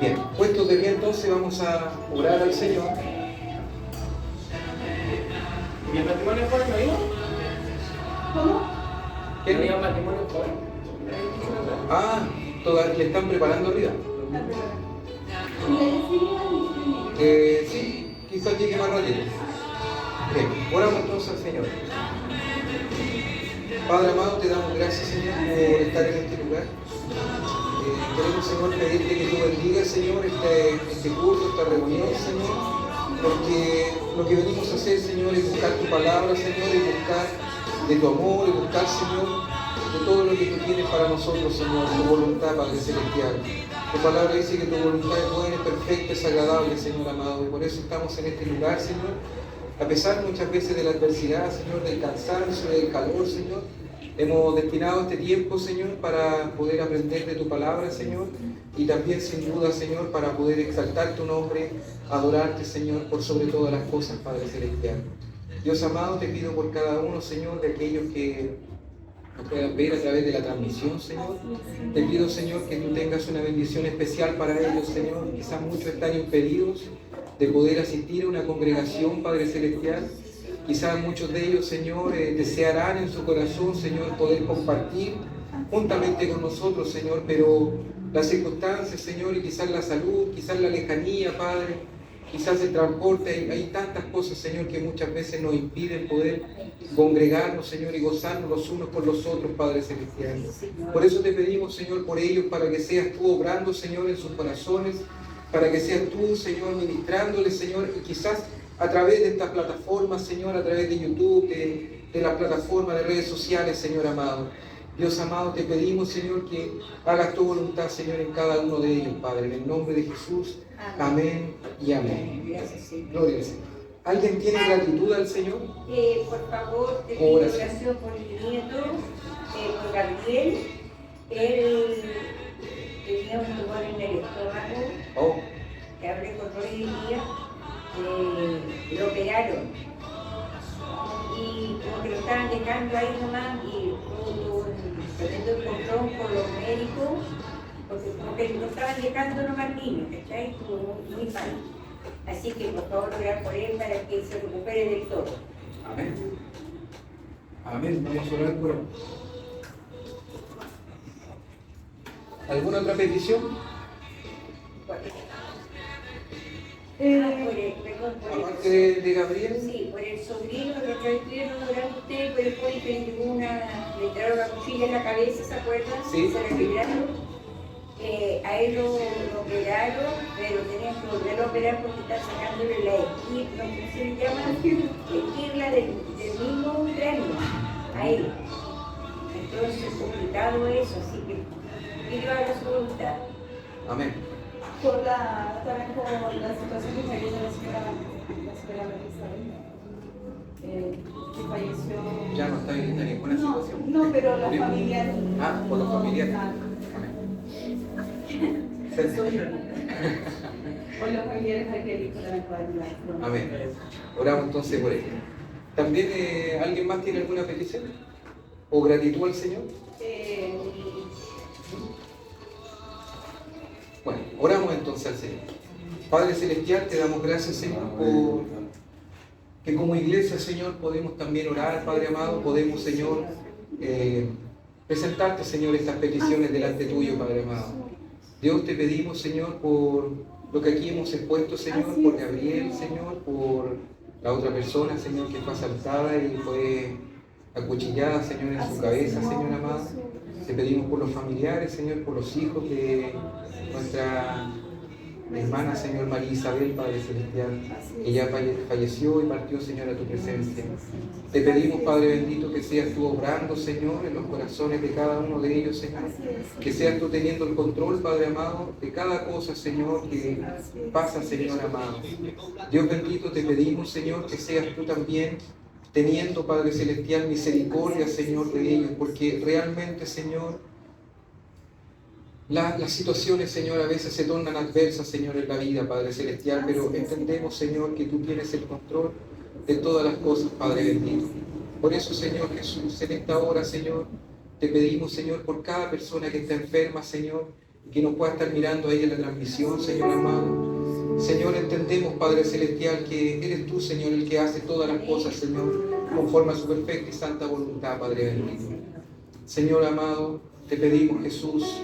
Bien, puestos de pie entonces vamos a orar al Señor. ¿Mi matrimonio joven no iba? ¿Cómo? ¿No iba matrimonio joven? Ah, todavía le están preparando arriba. Sí, quizás llegue más ratito. Bien, oramos entonces al Señor. Padre amado, te damos gracias, Señor, por estar en este lugar. Queremos, Señor, pedirte que tú bendigas, Señor, este culto, esta reunión, Señor, porque lo que venimos a hacer, Señor, es buscar tu palabra, Señor, y buscar de tu amor, y buscar, Señor, de todo lo que tú tienes para nosotros, Señor, tu voluntad, Padre Celestial. Tu palabra dice que tu voluntad es buena, es perfecta, es agradable, Señor amado, y por eso estamos en este lugar, Señor, a pesar muchas veces de la adversidad, Señor, del cansancio, del calor, Señor. Hemos destinado este tiempo, Señor, para poder aprender de tu palabra, Señor, y también, sin duda, Señor, para poder exaltar tu nombre, adorarte, Señor, por sobre todas las cosas, Padre Celestial. Dios amado, te pido por cada uno, Señor, de aquellos que nos puedan ver a través de la transmisión, Señor. Te pido, Señor, que tú tengas una bendición especial para ellos, Señor. Quizás muchos están impedidos de poder asistir a una congregación, Padre Celestial. Quizás muchos de ellos, Señor, desearán en su corazón, Señor, poder compartir juntamente con nosotros, Señor, pero las circunstancias, Señor, y quizás la salud, quizás la lejanía, Padre, quizás el transporte, hay tantas cosas, Señor, que muchas veces nos impiden poder congregarnos, Señor, y gozarnos los unos por los otros, Padre Celestial. Por eso te pedimos, Señor, por ellos, para que seas tú obrando, Señor, en sus corazones, para que seas tú, Señor, ministrándoles, Señor, y quizás a través de estas plataformas, Señor, a través de YouTube, de la plataforma de redes sociales, Señor amado. Dios amado, te pedimos, Señor, que hagas tu voluntad, Señor, en cada uno de ellos, Padre, en el nombre de Jesús. Amén y amén. Gloria al Señor. ¿Alguien tiene gratitud al Señor? Por favor, te pido oración por mi nieto, por Gabriel. Él tenía un tumor en el estómago. Oh. Que hablé con Roy hoy día. Lo operaron y como que lo estaban dejando ahí nomás y tuvo un tremendo encontrón con los médicos porque como que lo estaban dejando nomás niños, ¿cachai? Estuvo muy mal. Así que por favor orar por él para que se recupere del todo. Amén. Amén. Vamos a orar por él. ¿Alguna otra petición? Aparte de Gabriel. Sí, por el sobrino, lo que estuvieron orando ustedes, por el joven que le llegó le entraron una cuchilla en la cabeza, ¿se acuerdan? Sí. Se la quebraron. A él lo operaron, pero tenían que volverlo a operar porque están sacándole la esquirla, ¿cómo se le llama? Esquirla del mismo cráneo, a él. Entonces es complicado eso, así que yo haga su voluntad. Amén. También por la situación que se vive la señora que falleció. Ya no está en ninguna situación. No, pero la familia. Ah, por los familiares. Por los familiares de que la mejor ayuda. Amén. Oramos entonces por ella. ¿También alguien más tiene alguna petición? ¿O gratitud al Señor? Bueno, oramos entonces al Señor. Padre Celestial, te damos gracias, Señor, por que como iglesia, Señor, podemos también orar, Padre amado, podemos, Señor, presentarte, Señor, estas peticiones delante tuyo, Padre amado. Dios, te pedimos, Señor, por lo que aquí hemos expuesto, Señor, por Gabriel, Señor, por la otra persona, Señor, que fue asaltada y fue acuchillada, Señor, en su cabeza, Señor amado. Te pedimos por los familiares, Señor, por los hijos de nuestra hermana, Señor, María Isabel, Padre Celestial, que ya falleció y partió, Señor, a tu presencia. Te pedimos, Padre bendito, que seas tú obrando, Señor, en los corazones de cada uno de ellos, Señor. Que seas tú teniendo el control, Padre amado, de cada cosa, Señor, que pasa, Señor amado. Dios bendito, te pedimos, Señor, que seas tú también teniendo, Padre Celestial, misericordia, Señor, de ellos, porque realmente, Señor, las situaciones, Señor, a veces se tornan adversas, Señor, en la vida, Padre Celestial, pero entendemos, Señor, que tú tienes el control de todas las cosas, Padre bendito. Por eso, Señor Jesús, en esta hora, Señor, te pedimos, Señor, por cada persona que está enferma, Señor, que nos pueda estar mirando ahí en la transmisión, Señor amado. Señor, entendemos, Padre Celestial, que eres tú, Señor, el que hace todas las cosas, Señor, conforme a su perfecta y santa voluntad, Padre bendito. Señor amado, te pedimos, Jesús,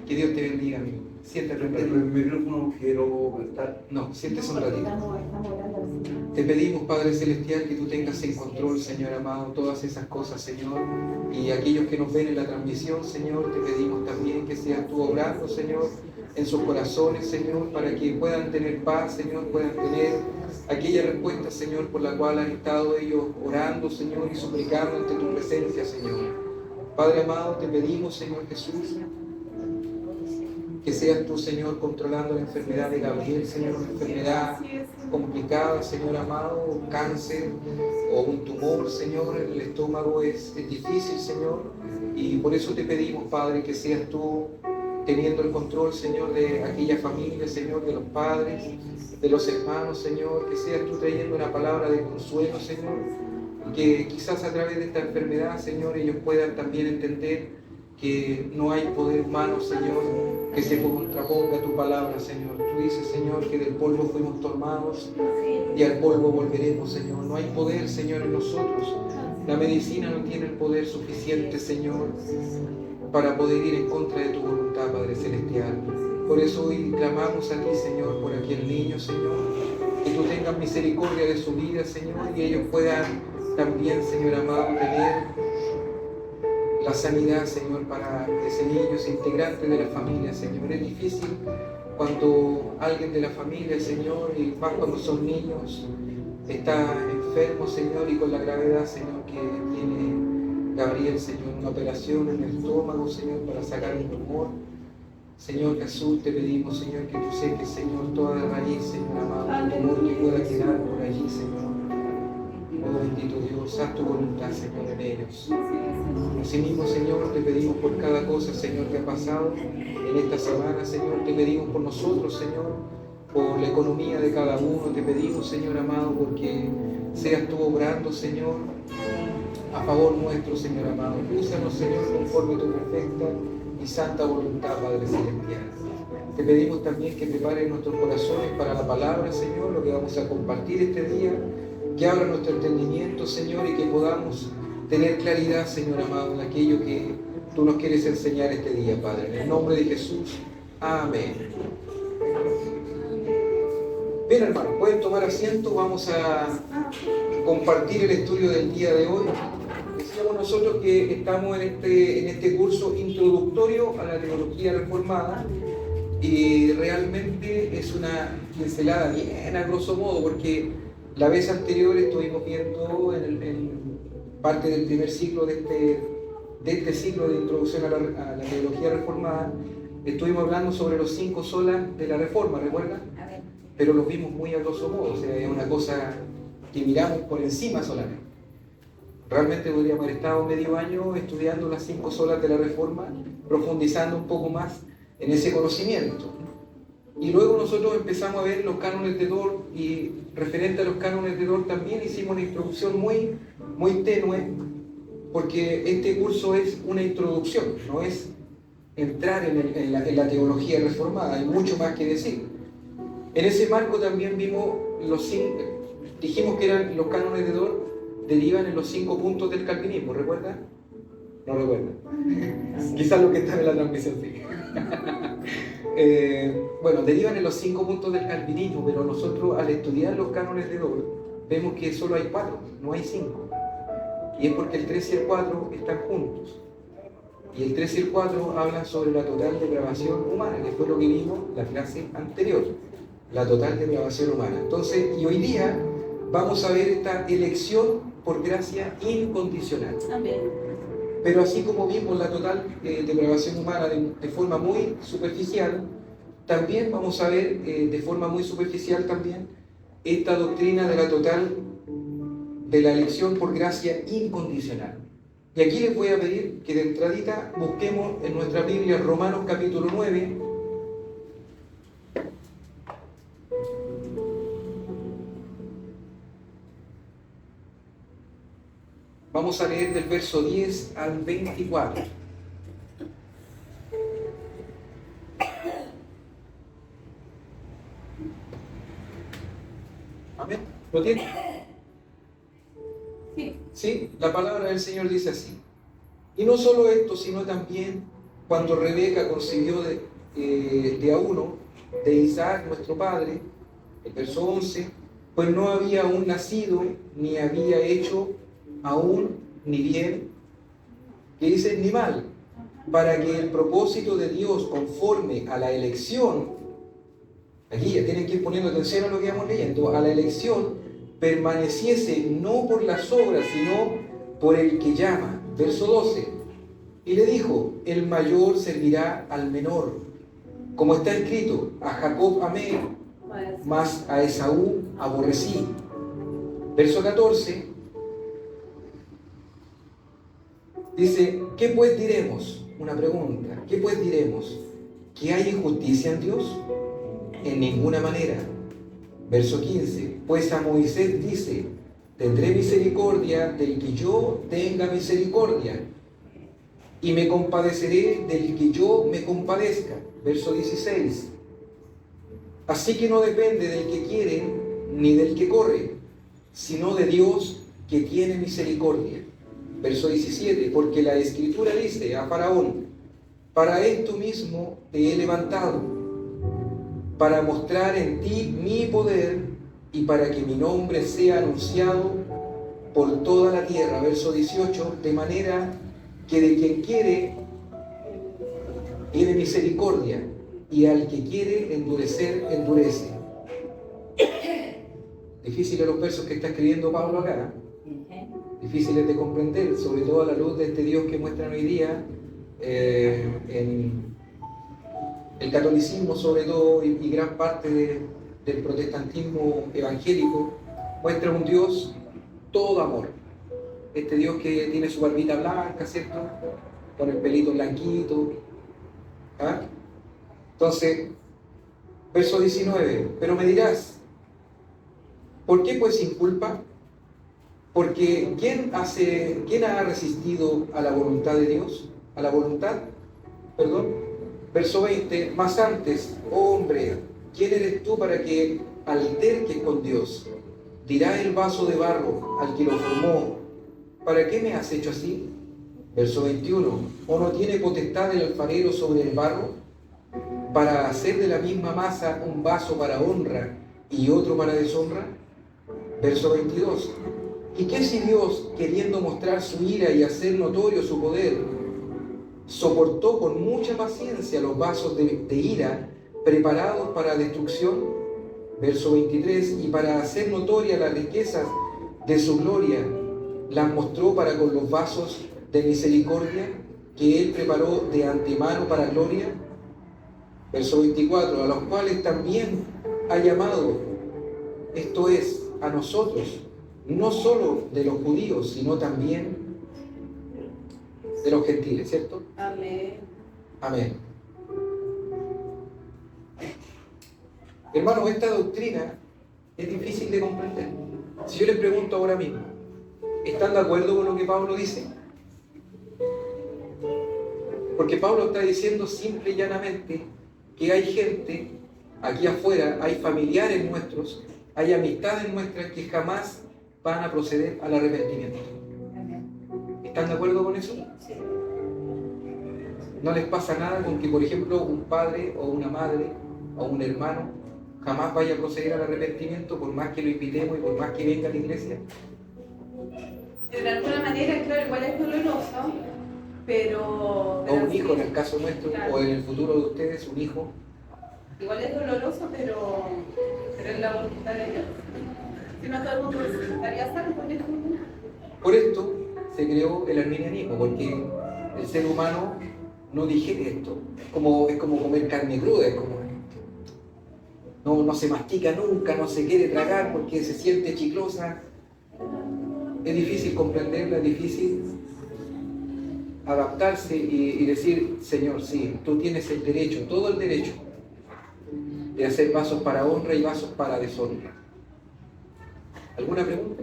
que Dios te bendiga, amigo. Siéntate un ratito. El micrófono quiero cantar. No, siéntese un ratito. Estamos orando al Señor. Te pedimos, Padre Celestial, que tú tengas en control, Señor amado, todas esas cosas, Señor. Y aquellos que nos ven en la transmisión, Señor, te pedimos también que seas tú obrando, Señor, en sus corazones, Señor, para que puedan tener paz, Señor, puedan tener aquella respuesta, Señor, por la cual han estado ellos orando, Señor, y suplicando ante tu presencia, Señor. Padre amado, te pedimos, Señor Jesús, que seas tú, Señor, controlando la enfermedad de Gabriel, Señor, una enfermedad complicada, Señor amado, cáncer o un tumor, Señor, en el estómago es difícil, Señor, y por eso te pedimos, Padre, que seas tú teniendo el control, Señor, de aquella familia, Señor, de los padres, de los hermanos, Señor, que seas tú trayendo una palabra de consuelo, Señor, que quizás a través de esta enfermedad, Señor, ellos puedan también entender que no hay poder humano, Señor, que se contraponga a tu palabra, Señor. Tú dices, Señor, que del polvo fuimos tomados y al polvo volveremos, Señor. No hay poder, Señor, en nosotros. La medicina no tiene el poder suficiente, Señor, para poder ir en contra de tu voluntad, Padre Celestial. Por eso hoy clamamos a ti, Señor, por aquel niño, Señor, que tú tengas misericordia de su vida, Señor, y ellos puedan también, Señor amado, tener la sanidad, Señor, para ese niño, ese integrante de la familia, Señor. Es difícil cuando alguien de la familia, Señor, y más cuando son niños, está enfermo, Señor, y con la gravedad, Señor, que tiene Gabriel, Señor, una operación en el estómago, Señor, para sacar un tumor. Señor Jesús, te pedimos, Señor, que tú seques, Señor, toda la raíz, Señor amado, un tumor que pueda quedar por allí, Señor. Oh bendito Dios, haz tu voluntad, Señor, en ellos. Asimismo, Señor, te pedimos por cada cosa, Señor, que ha pasado en esta semana, Señor. Te pedimos por nosotros, Señor, por la economía de cada uno. Te pedimos, Señor amado, porque seas tú obrando, Señor, a favor nuestro, Señor amado. Úsanos, Señor, conforme a tu perfecta y santa voluntad, Padre Celestial. Te pedimos también que prepares nuestros corazones para la palabra, Señor, lo que vamos a compartir este día. Que abra nuestro entendimiento, Señor, y que podamos tener claridad, Señor amado, en aquello que tú nos quieres enseñar este día, Padre. En el nombre de Jesús. Amén. Bien, hermanos, pueden tomar asiento. Vamos a compartir el estudio del día de hoy. Decíamos nosotros que estamos en este curso introductorio a la teología reformada. Y realmente es una pincelada bien a grosso modo, porque la vez anterior estuvimos viendo en parte del primer ciclo de este ciclo de introducción a la teología reformada, estuvimos hablando sobre los 5 solas de la Reforma, ¿recuerdan? Pero los vimos muy a grosso modo, o sea, es una cosa que miramos por encima solamente. Realmente podríamos haber estado medio año estudiando las 5 solas de la Reforma, profundizando un poco más en ese conocimiento. Y luego nosotros empezamos a ver los cánones de Dort, y referente a los cánones de Dort también hicimos una introducción muy tenue, porque este curso es una introducción, no es entrar en la teología reformada, hay mucho más que decir. En ese marco también vimos dijimos que eran los cánones de Dort, derivan en los 5 puntos del calvinismo, ¿recuerdan? No recuerdan. Quizás los que están en la transmisión sí. Bueno, derivan en los 5 puntos del calvinismo, pero nosotros al estudiar los cánones de Dort vemos que solo hay 4, no hay 5. Y es porque el 3 y el 4 están juntos. Y el 3 y el 4 hablan sobre la total depravación humana, que fue lo que vimos la clase anterior, la total depravación humana. Entonces, y hoy día vamos a ver esta elección por gracia incondicional. Amén. Pero así como vimos la total depravación humana de forma muy superficial, también vamos a ver de forma muy superficial también esta doctrina de la elección por gracia incondicional. Y aquí les voy a pedir que de entradita busquemos en nuestra Biblia Romanos capítulo 9. Vamos a leer del verso 10 al 24. Amén. ¿Lo tiene? Sí. Sí, la palabra del Señor dice así. Y no solo esto, sino también cuando Rebeca concibió de a uno, de Isaac, nuestro padre, el verso 11, pues no había aún nacido, ni había hecho aún ni bien, que dice ni mal, para que el propósito de Dios conforme a la elección, aquí ya tienen que ir poniendo atención a lo que vamos leyendo, a la elección permaneciese no por las obras, sino por el que llama. Verso 12. Y le dijo, el mayor servirá al menor. Como está escrito, a Jacob amé, mas a Esaú aborrecí. Verso 14. Dice, ¿qué pues diremos? Una pregunta. ¿Qué pues diremos? ¿Que hay injusticia en Dios? En ninguna manera. Verso 15. Pues a Moisés dice, tendré misericordia del que yo tenga misericordia, y me compadeceré del que yo me compadezca. Verso 16. Así que no depende del que quiere ni del que corre, sino de Dios que tiene misericordia. Verso 17. Porque la Escritura dice a Faraón, para esto mismo te he levantado, para mostrar en ti mi poder y para que mi nombre sea anunciado por toda la tierra. Verso 18. De manera que de quien quiere tiene misericordia, y al que quiere endurecer, endurece. Difíciles los versos que está escribiendo Pablo acá, difíciles de comprender, sobre todo a la luz de este Dios que muestran hoy día en el catolicismo, sobre todo, y gran parte del protestantismo evangélico, muestra un Dios todo amor. Este Dios que tiene su barbita blanca, ¿cierto? Con el pelito blanquito. ¿Ah? Entonces, verso 19. Pero me dirás, ¿por qué pues sin culpa? Porque ¿quién ha resistido a la voluntad de Dios? ¿A la voluntad? Perdón. Verso 20. Más antes, oh hombre, ¿quién eres tú para que alterques con Dios? Dirá el vaso de barro al que lo formó, ¿para qué me has hecho así? Verso 21. ¿O no tiene potestad el alfarero sobre el barro para hacer de la misma masa un vaso para honra y otro para deshonra? Verso 22. ¿Y qué si Dios, queriendo mostrar su ira y hacer notorio su poder, soportó con mucha paciencia los vasos de ira preparados para destrucción? Verso 23. Y para hacer notoria las riquezas de su gloria, las mostró para con los vasos de misericordia que Él preparó de antemano para gloria. Verso 24. A los cuales también ha llamado, esto es, a nosotros, no solo de los judíos, sino también de los gentiles, ¿cierto? Amén. Amén. Hermanos, esta doctrina es difícil de comprender. Si yo les pregunto ahora mismo, ¿están de acuerdo con lo que Pablo dice? Porque Pablo está diciendo simple y llanamente que hay gente aquí afuera, hay familiares nuestros, hay amistades nuestras que jamás van a proceder al arrepentimiento. ¿Están de acuerdo con eso? ¿No les pasa nada con que, por ejemplo, un padre o una madre o un hermano jamás vaya a proceder al arrepentimiento por más que lo invitemos y por más que venga a la iglesia? De alguna manera, claro, igual es doloroso, pero... O un hijo, en el caso nuestro, claro. o en el futuro de ustedes, un hijo. Igual es doloroso, pero es la voluntad de Dios. Si no, todo el mundo estaría salvo en esto. Por esto se creó el arminianismo, porque el ser humano no digiere esto. Es como comer carne cruda, no se mastica nunca, no se quiere tragar porque se siente chiclosa. Es difícil comprenderla, es difícil adaptarse y decir, Señor, sí, tú tienes el derecho, todo el derecho de hacer vasos para honra y vasos para deshonra. ¿Alguna pregunta?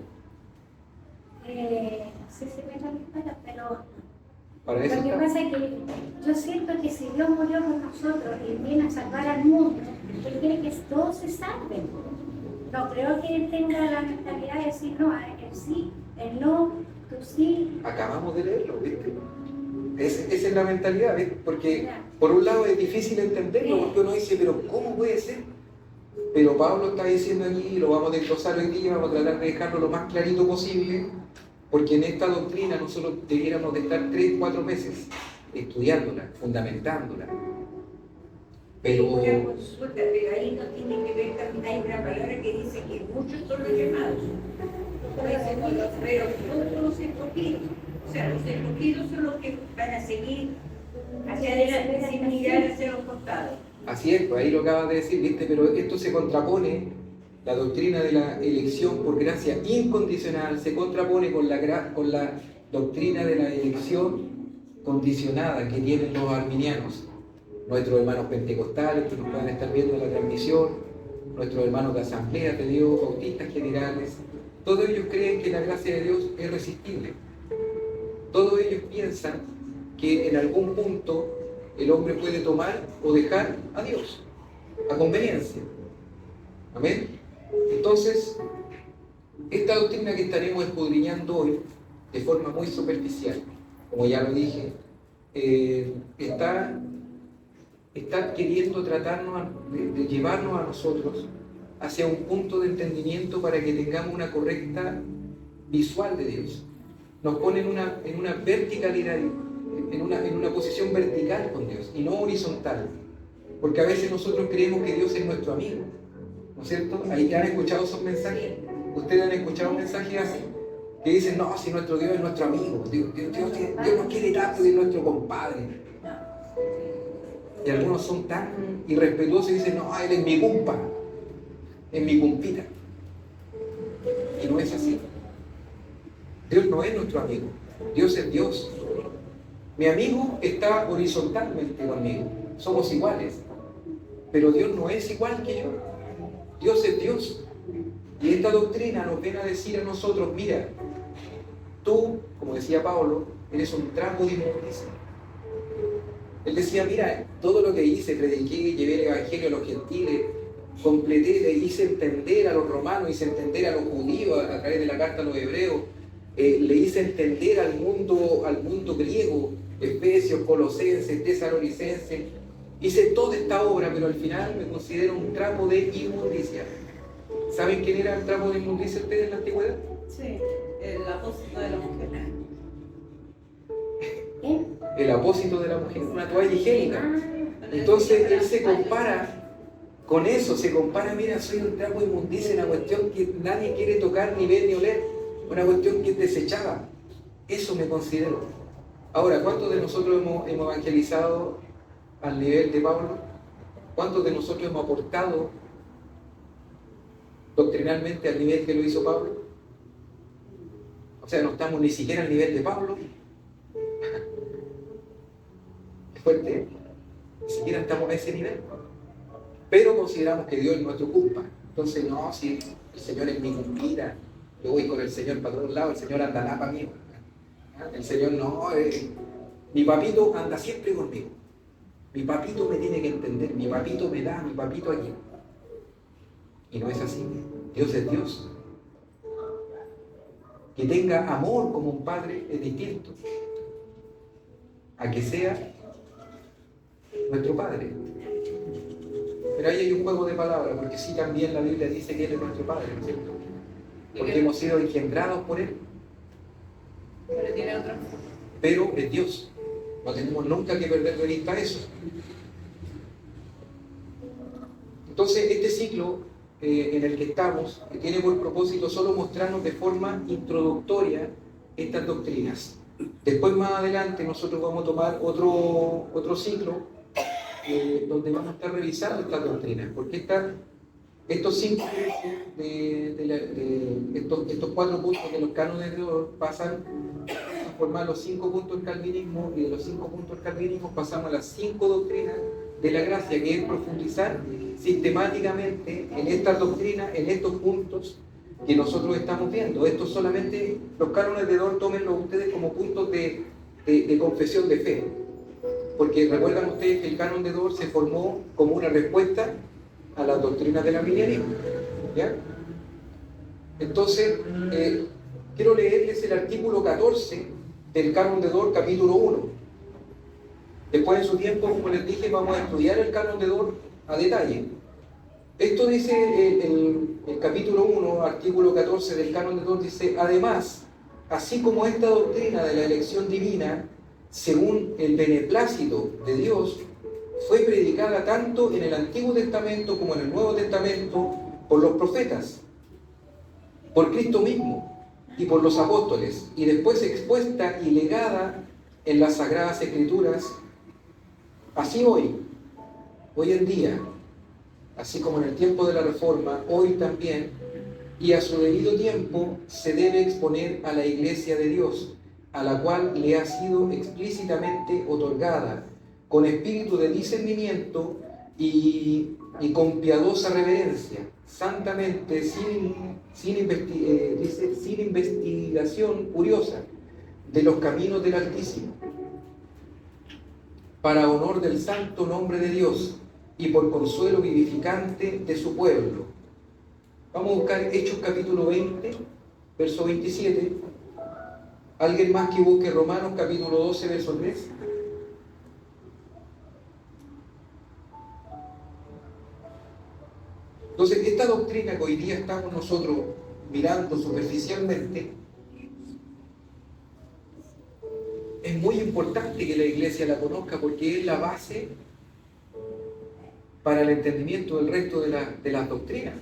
No sé si me respuesta, pero Para eso lo que está. pasa es que yo siento que si Dios murió por nosotros y viene a salvar al mundo, Él quiere que todos se salven. no creo que él tenga la mentalidad de decir no, a él sí, él no, tú sí. Acabamos de leerlo, ¿viste? Esa es la mentalidad, ¿ves? Porque por un lado es difícil entenderlo, porque uno dice, pero ¿cómo puede ser? Pero Pablo está diciendo aquí, lo vamos a desglosar hoy día, vamos a tratar de dejarlo lo más clarito posible, porque en esta doctrina nosotros debiéramos de estar 3-4 meses estudiándola, fundamentándola. Pero Una consulta, pero ahí no tiene que ver, también hay una palabra que dice que muchos son los llamados. Pero todos los escogidos. O sea, los escogidos son los que van a seguir hacia adelante sin mirar hacia los costados. así es, pues ahí lo acabas de decir, ¿viste? Pero esto se contrapone, la doctrina de la elección por gracia incondicional se contrapone con la doctrina de la elección condicionada que tienen los arminianos, nuestros hermanos pentecostales que nos puedan estar viendo en la transmisión, nuestros hermanos de asambleas de Dios, bautistas generales. Todos ellos creen que la gracia de Dios es resistible. Todos ellos piensan que en algún punto el hombre puede tomar o dejar a Dios, a conveniencia. Amén. Entonces, esta doctrina que estaremos escudriñando hoy, de forma muy superficial, como ya lo dije, está queriendo tratarnos de llevarnos a nosotros hacia un punto de entendimiento para que tengamos una correcta visual de Dios. Nos pone en una verticalidad, en una posición vertical con Dios y no horizontal. Porque a veces nosotros creemos que Dios es nuestro amigo, ¿no es cierto? Ahí han escuchado esos mensajes. Ustedes han escuchado mensajes así, que dicen, no, si nuestro Dios es nuestro amigo, Dios nos quiere tanto, es nuestro compadre. Y algunos son tan irrespetuosos y dicen, no, él es mi compa, es mi compita. Y no es así. Dios no es nuestro amigo, Dios es Dios. Mi amigo está horizontalmente conmigo, somos iguales, pero Dios no es igual que yo. Dios es Dios. Y esta doctrina nos viene a decir a nosotros, mira, tú, como decía Pablo, eres un trapo de inmundicia. Él decía, mira, todo lo que hice, prediqué, llevé el evangelio a los gentiles, completé, le hice entender a los romanos, hice entender a los judíos a través de la carta a los hebreos, le hice entender al mundo griego, Efesios, Colosenses, Tesalonicenses, hice toda esta obra, pero al final me considero un trapo de inmundicia. ¿Saben quién era el trapo de inmundicia ustedes en la antigüedad? Sí, el apóstol de la mujer. El apósito de la mujer, una toalla higiénica. Entonces él se compara con eso, se compara, mira, soy un trapo de inmundicia, una cuestión que nadie quiere tocar, ni ver, ni oler, una cuestión que es desechada. Eso me considero. Ahora, ¿cuántos de nosotros hemos evangelizado al nivel de Pablo? ¿Cuántos de nosotros hemos aportado doctrinalmente al nivel que lo hizo Pablo? O sea, no estamos ni siquiera al nivel de Pablo. Es fuerte, ¿eh? Ni siquiera estamos a ese nivel. Pero consideramos que Dios es nuestro culpa. Entonces, no, si el Señor es mi cumpida, yo voy con el Señor para todos lados, el Señor anda para mí. El Señor no, mi papito anda siempre conmigo. Mi papito me tiene que entender, mi papito me da, mi papito aquí. Y no es así. Dios es Dios. Que tenga amor como un padre es distinto a que sea nuestro padre. Pero ahí hay un juego de palabras, porque sí también la Biblia dice que Él es nuestro padre, ¿no es cierto? Porque hemos sido engendrados por Él. Pero tiene otra. Pero es Dios. No tenemos nunca que perder de vista eso. Entonces, este ciclo en el que estamos tiene por propósito solo mostrarnos de forma introductoria estas doctrinas. Después, más adelante, nosotros vamos a tomar otro ciclo donde vamos a estar revisando estas doctrinas, porque estos 5 estos 4 puntos de los cánones de Dios pasan a formar los 5 puntos del calvinismo, y de los 5 puntos del calvinismo pasamos a las 5 doctrinas de la gracia, que es profundizar sistemáticamente en estas doctrinas, en estos puntos que nosotros estamos viendo. Esto solamente, los cánones de Dios, tómenlo ustedes como puntos de confesión de fe, porque recuerdan ustedes que el canon de Dor se formó como una respuesta a las doctrinas del arminianismo, ¿ya? Entonces, quiero leerles el artículo 14 del Canon de Dort, capítulo 1. Después en su tiempo, como les dije, vamos a estudiar el Canon de Dort a detalle. Esto dice el capítulo 1, artículo 14 del Canon de Dort, dice: además, así como esta doctrina de la elección divina, según el beneplácito de Dios, fue predicada tanto en el Antiguo Testamento como en el Nuevo Testamento por los profetas, por Cristo mismo y por los apóstoles, y después expuesta y legada en las Sagradas Escrituras, así hoy en día, así como en el tiempo de la Reforma, hoy también, y a su debido tiempo, se debe exponer a la Iglesia de Dios, a la cual le ha sido explícitamente otorgada, con espíritu de discernimiento y con piadosa reverencia, santamente, sin investigación curiosa de los caminos del Altísimo, para honor del santo nombre de Dios y por consuelo vivificante de su pueblo. Vamos a buscar Hechos capítulo 20, verso 27. ¿Alguien más que busque Romanos capítulo 12, verso 3? Entonces, esta doctrina que hoy día estamos nosotros mirando superficialmente, es muy importante que la iglesia la conozca porque es la base para el entendimiento del resto de las doctrinas.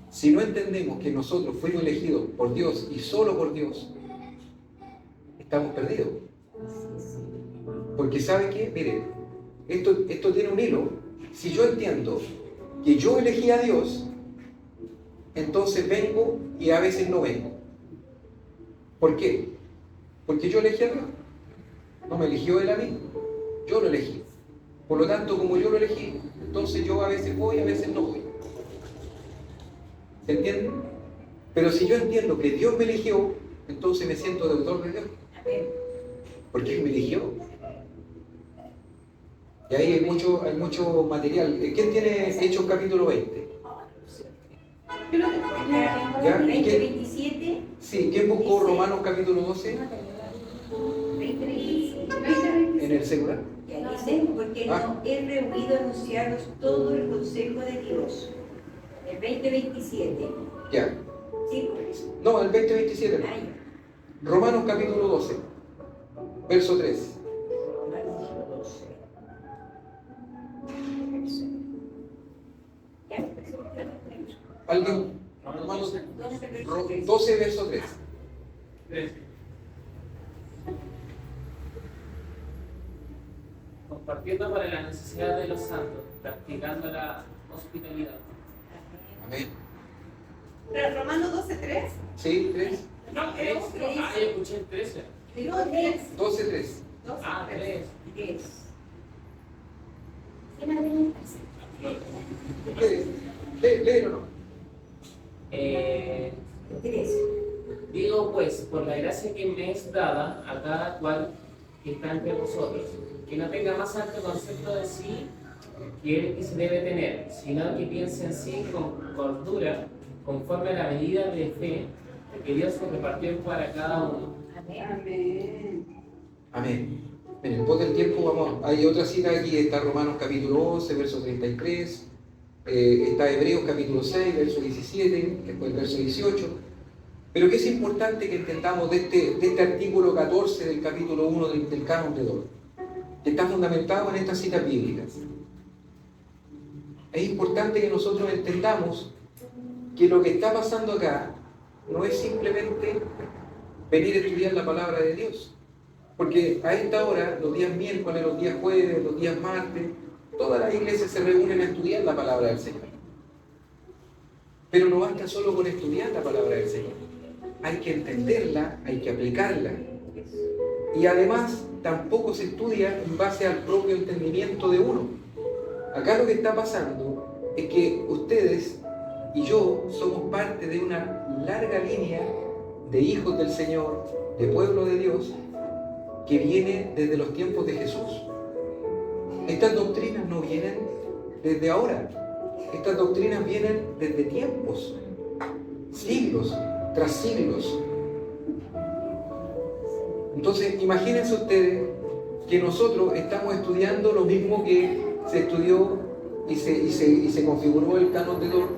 Si no entendemos que nosotros fuimos elegidos por Dios y solo por Dios, estamos perdidos. Porque ¿sabe qué? Miren, esto tiene un hilo. Si yo entiendo que yo elegí a Dios, entonces vengo y a veces no vengo. ¿Por qué? Porque yo elegí a Dios. No me eligió Él a mí, yo lo elegí. Por lo tanto, como yo lo elegí, entonces yo a veces voy, a veces no voy. ¿Se entiende? Pero si yo entiendo que Dios me eligió, entonces me siento deudor de Dios. Porque Él me eligió. Y ahí hay mucho material. ¿Quién tiene Hechos capítulo 20? ¿Ya? 20, 27. Sí, ¿quién buscó Romanos capítulo 12? 20, 27. En el celular. Ya dice, porque no he reunido a anunciaros todo el consejo de Dios. El 20:27. Ya. Sí, por eso. No, el 20:27. Ah, ya. Romanos capítulo 12, verso 3. ¿Alguien? Romanos 12, verso 3. 13. Compartiendo para la necesidad de los santos, practicando la hospitalidad. Amén. Pero Romanos 12:3. ¿Sí? 3. No, 3. Ah, yo escuché el 13. Digo 10. 12, 3. Ah, 3. 10. Léelo, ¿no? 3. Digo pues, por la gracia que me es dada a cada cual que está entre vosotros, que no tenga más alto concepto de sí que el que se debe tener, sino que piense en sí con cordura, conforme a la medida de fe que Dios se repartió para cada uno. Amén. Amén. En el poco del tiempo hay otra cita aquí, está Romanos capítulo 11, verso 33, está Hebreos capítulo 6, verso 17, después el verso 18. Pero que es importante que entendamos de este artículo 14 del capítulo 1 del Canon de Dort, que está fundamentado en estas citas bíblicas. Es importante que nosotros entendamos que lo que está pasando acá no es simplemente venir a estudiar la palabra de Dios. Porque a esta hora, los días miércoles, los días jueves, los días martes, todas las iglesias se reúnen a estudiar la palabra del Señor. Pero no basta solo con estudiar la palabra del Señor. Hay que entenderla, hay que aplicarla. Y además, tampoco se estudia en base al propio entendimiento de uno. Acá lo que está pasando es que ustedes y yo somos parte de una larga línea de hijos del Señor, de pueblo de Dios, que viene desde los tiempos de Jesús. Estas doctrinas no vienen desde ahora. Estas doctrinas vienen desde tiempos, siglos. tras siglos. Entonces, imagínense ustedes que nosotros estamos estudiando lo mismo que se estudió y se configuró el canon de Dort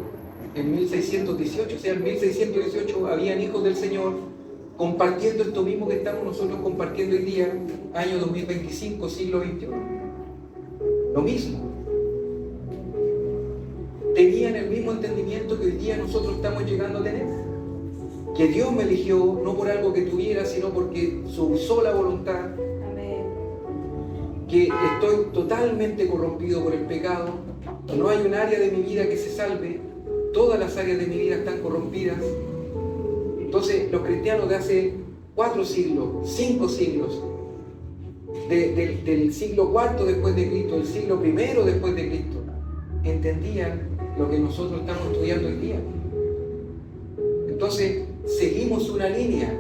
en 1618. O sea, en 1618 habían hijos del Señor compartiendo esto mismo que estamos nosotros compartiendo hoy día, año 2025, siglo XXI. Lo mismo. Tenían el mismo entendimiento que hoy día nosotros estamos llegando a tener. Que Dios me eligió no por algo que tuviera, sino porque su sola voluntad. Amén. Que estoy totalmente corrompido por el pecado, que no hay un área de mi vida que se salve, todas las áreas de mi vida están corrompidas. Entonces, los cristianos de hace 4 siglos, 5 siglos, del siglo IV después de Cristo, del siglo I después de Cristo, entendían lo que nosotros estamos estudiando hoy día. Entonces, seguimos una línea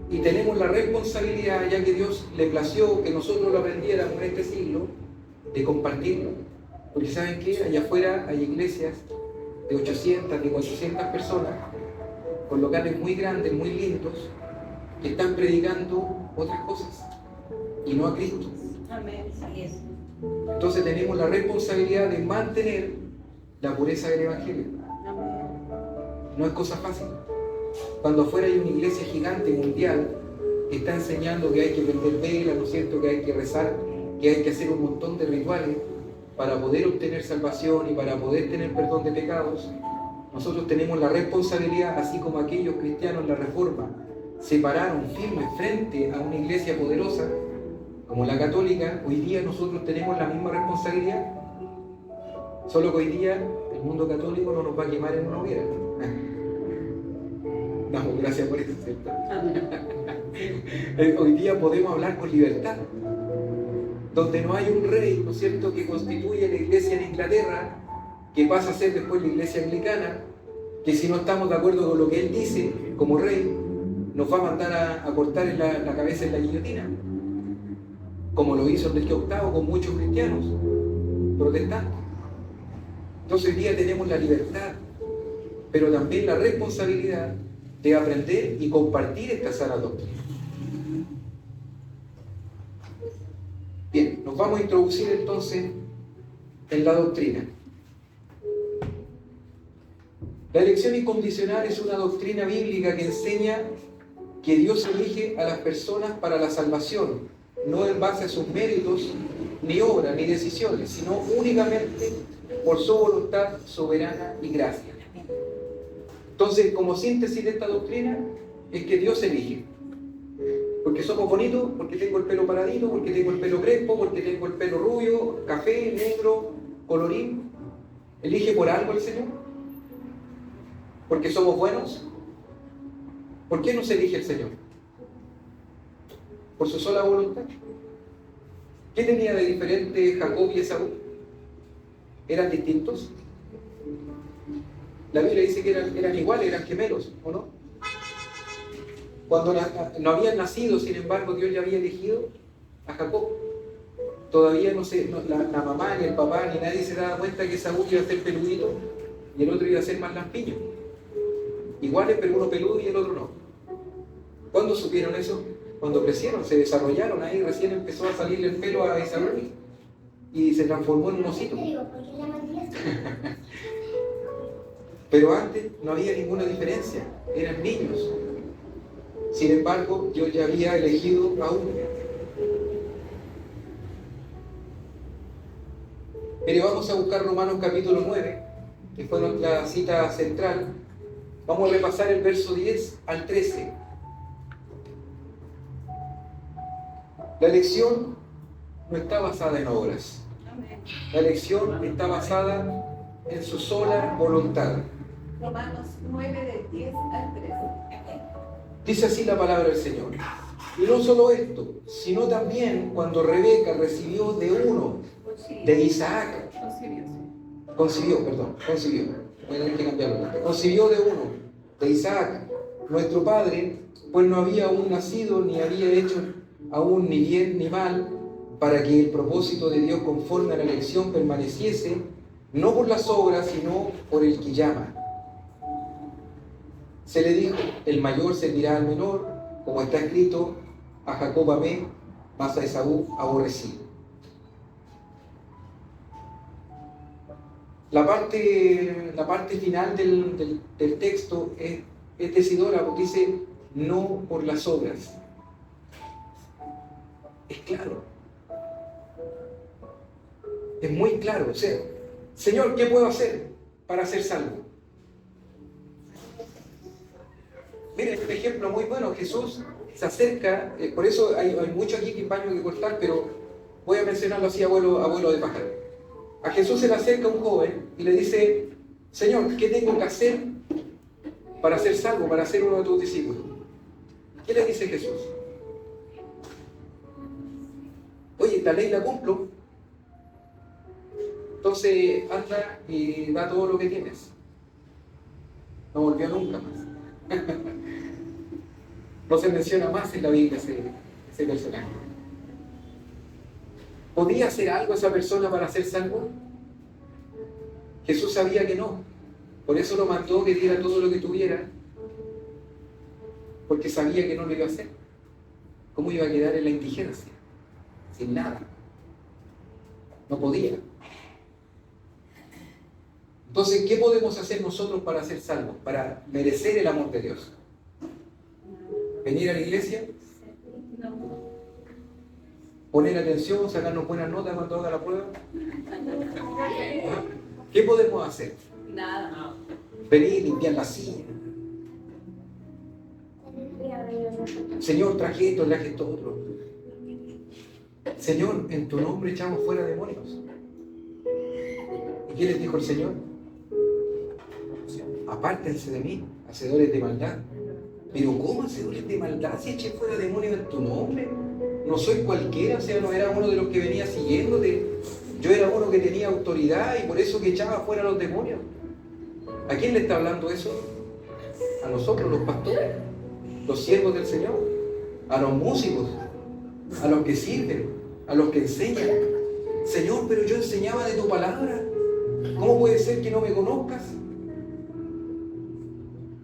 y tenemos la responsabilidad, ya que Dios le plació que nosotros lo aprendiéramos en este siglo, de compartirlo. Porque ¿saben qué? Allá afuera hay iglesias de 800, de 400 personas, con locales muy grandes, muy lindos, que están predicando otras cosas, y no a Cristo. Amén. Sí es. Entonces tenemos la responsabilidad de mantener la pureza del Evangelio. Amén. No es cosa fácil. Cuando afuera hay una iglesia gigante mundial que está enseñando que hay que prender velas, ¿no es cierto?, que hay que rezar, que hay que hacer un montón de rituales para poder obtener salvación y para poder tener perdón de pecados, nosotros tenemos la responsabilidad, así como aquellos cristianos en la Reforma se pararon firmes frente a una iglesia poderosa como la católica. Hoy día nosotros tenemos la misma responsabilidad, solo que hoy día el mundo católico no nos va a quemar en una hoguera. Damos gracias por eso, ¿cierto? Hoy día podemos hablar con libertad, donde no hay un rey, ¿no es cierto?, que constituye la iglesia en Inglaterra, que pasa a ser después la iglesia anglicana, que si no estamos de acuerdo con lo que él dice como rey, nos va a mandar a cortar en la cabeza en la guillotina, como lo hizo Enrique VIII con muchos cristianos protestantes. Entonces hoy día tenemos la libertad, pero también la responsabilidad de aprender y compartir esta sana doctrina. Bien, nos vamos a introducir entonces en la doctrina. La elección incondicional es una doctrina bíblica que enseña que Dios elige a las personas para la salvación, no en base a sus méritos, ni obras, ni decisiones, sino únicamente por su voluntad soberana y gracia. Entonces, como síntesis de esta doctrina, es que Dios elige. Porque somos bonitos, porque tengo el pelo paradito, porque tengo el pelo crespo, porque tengo el pelo rubio, café, negro, colorín. ¿Elige por algo el Señor? ¿Porque somos buenos? ¿Por qué nos elige el Señor? ¿Por su sola voluntad? ¿Qué tenía de diferente Jacob y Esaú? ¿Eran distintos? La Biblia dice que eran iguales, eran gemelos, ¿o no? Cuando no habían nacido, sin embargo, Dios ya había elegido a Jacob. Todavía la mamá, ni el papá, ni nadie se daba cuenta que Esaú iba a ser peludito y el otro iba a ser más lampiño. Iguales, pero uno peludo y el otro no. ¿Cuándo supieron eso? Cuando crecieron, se desarrollaron, ahí recién empezó a salirle el pelo a Esaú y se transformó en un osito. Pero antes no había ninguna diferencia, eran niños. Sin embargo, Dios ya había elegido a uno. Mire, vamos a buscar Romanos capítulo 9, que fue nuestra cita central. Vamos a repasar el verso 10 al 13. La elección no está basada en obras. La elección está basada en su sola voluntad. Romanos 9, del 10 al 13. Dice así la palabra del Señor. Y no solo esto, sino también cuando Rebeca recibió de uno, de Isaac, concibió. Voy a tener que cambiarlo. Concibió de uno, de Isaac, nuestro padre, pues no había aún nacido, ni había hecho aún ni bien ni mal, para que el propósito de Dios conforme a la elección permaneciese, no por las obras, sino por el que llama. Se le dijo, el mayor servirá al menor, como está escrito, a Jacob amé, mas a Esaú aborrecí. La parte final del texto es decidora, porque dice, no por las obras. Es claro. Es muy claro. O sea, Señor, ¿qué puedo hacer para ser salvo? Miren, un ejemplo muy bueno. Jesús se acerca, por eso hay mucho aquí que baño que cortar, pero voy a mencionarlo así, abuelo de pájaro. A Jesús se le acerca un joven y le dice, Señor, ¿qué tengo que hacer para ser salvo, para ser uno de tus discípulos? ¿Qué le dice Jesús? Oye, la ley la cumplo. Entonces anda y da todo lo que tienes. No volvió nunca más. No se menciona más en la Biblia ese personaje. ¿Podía hacer algo esa persona para ser salvo? Jesús sabía que no. Por eso lo mandó que diera todo lo que tuviera. Porque sabía que no lo iba a hacer. ¿Cómo iba a quedar en la indigencia? Sin nada. No podía. Entonces, ¿qué podemos hacer nosotros para ser salvos? Para merecer el amor de Dios. ¿Venir a la iglesia? ¿Poner atención? ¿Sacarnos buenas notas cuando haga la prueba? ¿Qué podemos hacer? Nada. Venir, limpiar la silla. Señor, traje esto otro. Señor, en tu nombre echamos fuera demonios. ¿Y qué les dijo el Señor? Apártense de mí, hacedores de maldad. Pero ¿cómo hacedores de maldad si eché fuera demonios en tu nombre? No soy cualquiera, o sea, no era uno de los que venía siguiéndote. Yo era uno que tenía autoridad y por eso que echaba fuera a los demonios. ¿A quién le está hablando eso? A nosotros, los pastores, los siervos del Señor, a los músicos, a los que sirven, a los que enseñan. Señor, pero yo enseñaba de tu palabra. ¿Cómo puede ser que no me conozcas?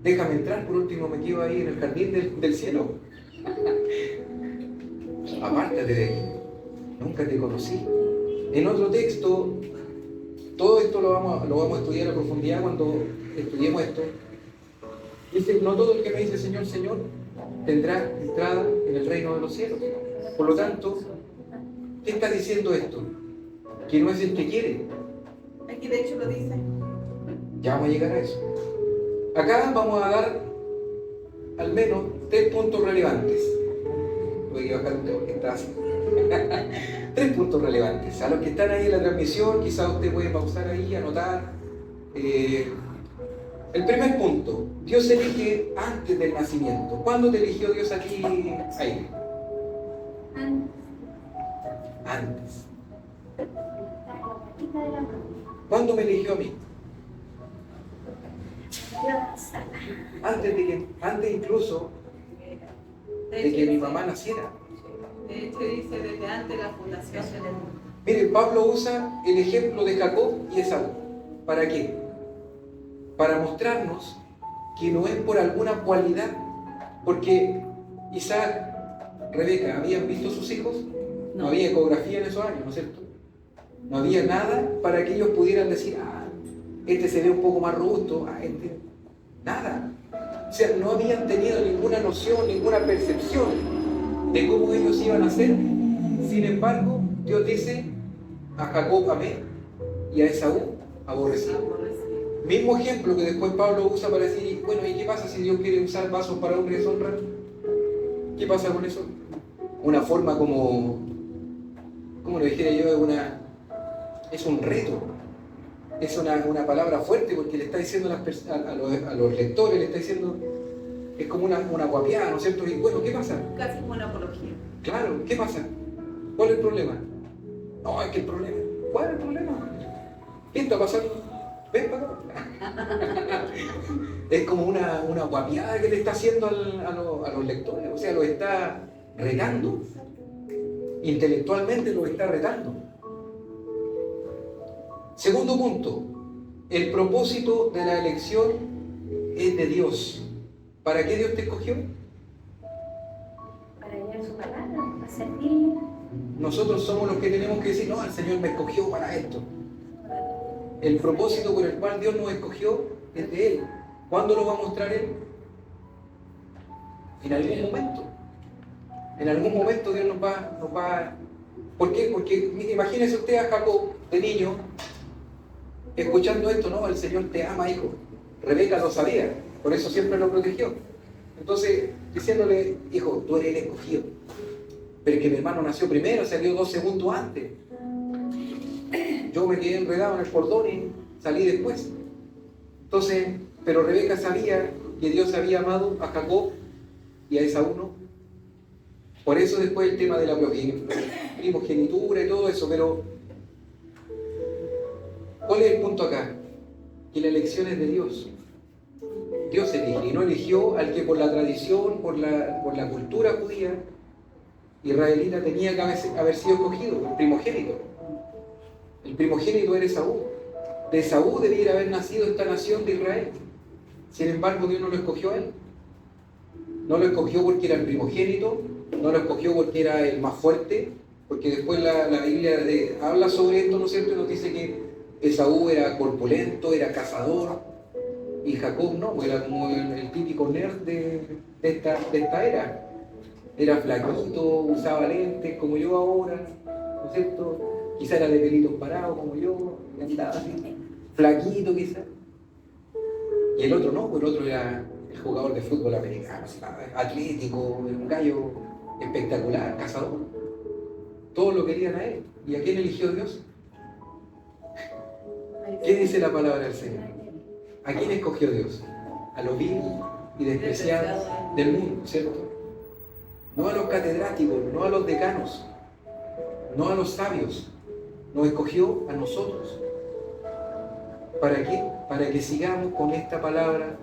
Déjame entrar, por último me quedo ahí en el jardín del cielo. Apártate de aquí. Nunca te conocí. En otro texto, todo esto lo vamos a estudiar a profundidad cuando estudiemos esto. Dice, no todo el que me dice Señor, Señor, tendrá entrada en el reino de los cielos. Por lo tanto, ¿qué está diciendo esto? Que no es el que quiere. Aquí de hecho lo dice. Ya vamos a llegar a eso. Acá vamos a dar al menos 3 puntos relevantes. Voy a bajar un tema que está así. 3 puntos relevantes. A los que están ahí en la transmisión, quizás usted puede pausar ahí, anotar. El primer punto, Dios elige antes del nacimiento. ¿Cuándo te eligió Dios a ti, Aire? Antes. ¿Cuándo me eligió a mí? Antes incluso de que mi mamá naciera. De hecho dice desde antes de la fundación del mundo. Mire, Pablo usa el ejemplo de Jacob y Esaú. ¿Para qué? Para mostrarnos que no es por alguna cualidad, porque Isaac, Rebeca, ¿habían visto sus hijos? No había ecografía en esos años, ¿no es cierto? No había nada para que ellos pudieran decir, este se ve un poco más robusto, este... Nada. O sea, no habían tenido ninguna noción, ninguna percepción de cómo ellos iban a ser. Sin embargo, Dios dice, a Jacob amé y a Esaú aborrecí. Mismo ejemplo que después Pablo usa para decir, bueno, ¿y qué pasa si Dios quiere usar vasos para honra y deshonra? ¿Qué pasa con eso? Una forma como lo dijera yo, es un reto. Es una palabra fuerte porque le está diciendo a los lectores, le está diciendo, es como una guapiada, ¿no es cierto? Y bueno, ¿qué pasa? Casi como una apología. Claro, ¿qué pasa? ¿Cuál es el problema? No, es que el problema. ¿Cuál es el problema? ¿Qué está pasando? Ven para acá. Es como una guapiada que le está haciendo a los lectores, o sea, los está retando. Intelectualmente los está retando. Segundo punto, el propósito de la elección es de Dios. ¿Para qué Dios te escogió? Para llevar su palabra, para servirle. Nosotros somos los que tenemos que decir, no, el Señor me escogió para esto. El propósito por el cual Dios nos escogió es de Él. ¿Cuándo lo va a mostrar Él? En algún momento. En algún momento Dios nos va. ¿Por qué? Porque imagínese usted a Jacob de niño escuchando esto, no, el Señor te ama, hijo. Rebeca lo sabía, por eso siempre lo protegió. Entonces, diciéndole, hijo, tú eres el escogido. Pero es que mi hermano nació primero, salió 2 segundos antes. Yo me quedé enredado en el cordón y salí después. Entonces, pero Rebeca sabía que Dios había amado a Jacob y a Esaú no. Por eso después el tema de la primogenitura y todo eso, pero ¿cuál es el punto acá? Que la elección es de Dios. Dios elige y no eligió al que por la tradición, por la cultura judía israelita tenía que haber sido escogido, el primogénito. El primogénito era Esaú. De Esaú debiera haber nacido esta nación de Israel. Sin embargo, Dios no lo escogió a él. No lo escogió porque era el primogénito, no lo escogió porque era el más fuerte, porque después la Biblia habla sobre esto, ¿no es cierto? Y nos dice que Esaú era corpulento, era cazador, y Jacob no, era como el típico nerd de esta era. Era flaquito, usaba lentes como yo ahora, ¿no es cierto? Quizá era de pelitos parados como yo, y andaba así, flaquito quizá. Y el otro no, pues el otro era el jugador de fútbol americano, atlético, era un gallo espectacular, cazador. Todos lo querían a él. ¿Y a quién eligió Dios? ¿Qué dice la palabra del Señor? ¿A quién escogió Dios? A los vil y despreciados del mundo, ¿cierto? No a los catedráticos, no a los decanos, no a los sabios. Nos escogió a nosotros. ¿Para qué? Para que sigamos con esta palabra,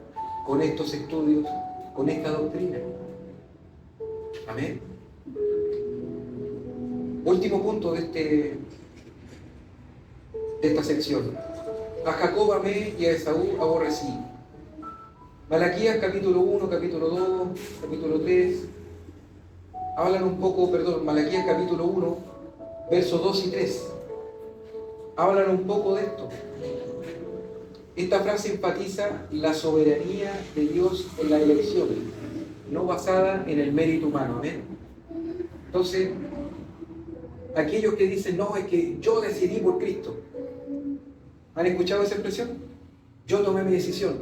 con estos estudios, con esta doctrina. Amén. Último punto de esta sección. A Jacob amé y a Esaú aborrecí. Malaquías capítulo 1, capítulo 2, capítulo 3. Hablan un poco, Malaquías capítulo 1, versos 2 y 3. Hablan un poco de esto. Esta frase enfatiza la soberanía de Dios en la elección, no basada en el mérito humano. Amén. Entonces, aquellos que dicen, no, es que yo decidí por Cristo. ¿Han escuchado esa expresión? Yo tomé mi decisión.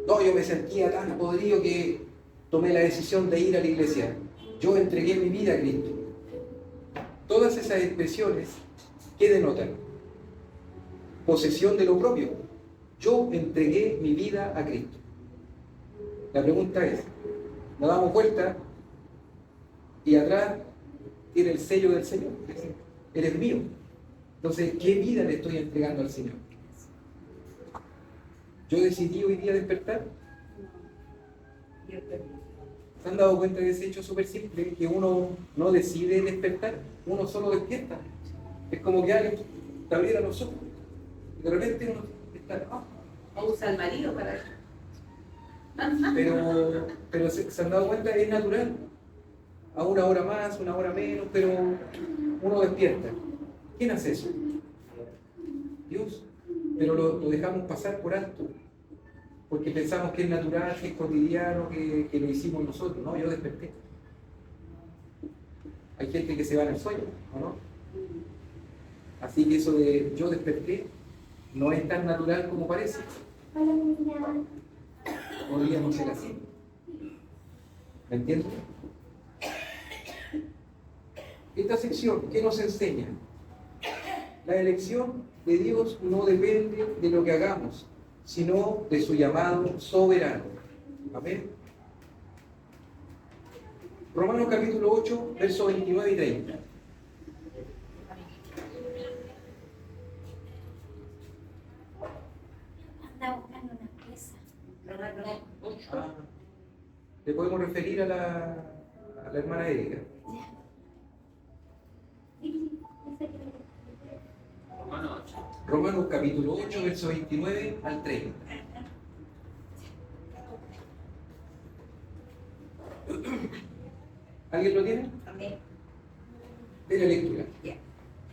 No, yo me sentía tan podrido que tomé la decisión de ir a la iglesia. Yo entregué mi vida a Cristo. Todas esas expresiones, ¿qué denotan? Posesión de lo propio. Yo entregué mi vida a Cristo. La pregunta es, nos damos vuelta y atrás tiene el sello del Señor. Eres mío. Entonces, ¿qué vida le estoy entregando al Señor? ¿Yo decidí hoy día despertar? ¿Se han dado cuenta de ese hecho súper simple? Que uno no decide despertar, uno solo despierta. Es como que alguien te abriera los ojos. Y de repente uno está... O usa el marido para eso. Pero se han dado cuenta, es natural. A una hora más, una hora menos, pero uno despierta. ¿Quién hace eso? Dios. Pero lo dejamos pasar por alto. Porque pensamos que es natural, que es cotidiano, que lo hicimos nosotros. No, yo desperté. Hay gente que se va en el sueño, ¿o no? Así que eso de yo desperté no es tan natural como parece. Podríamos ser así. ¿Me entiendes? Esta sección, ¿qué nos enseña? La elección de Dios no depende de lo que hagamos, sino de su llamado soberano. Amén. Romanos capítulo 8, versos 29 y 30. Anda buscando una pieza. Le podemos referir a la hermana Erika. Romanos capítulo 8, versos 29 al 30. ¿Alguien lo tiene? Amén. De la lectura. Ya.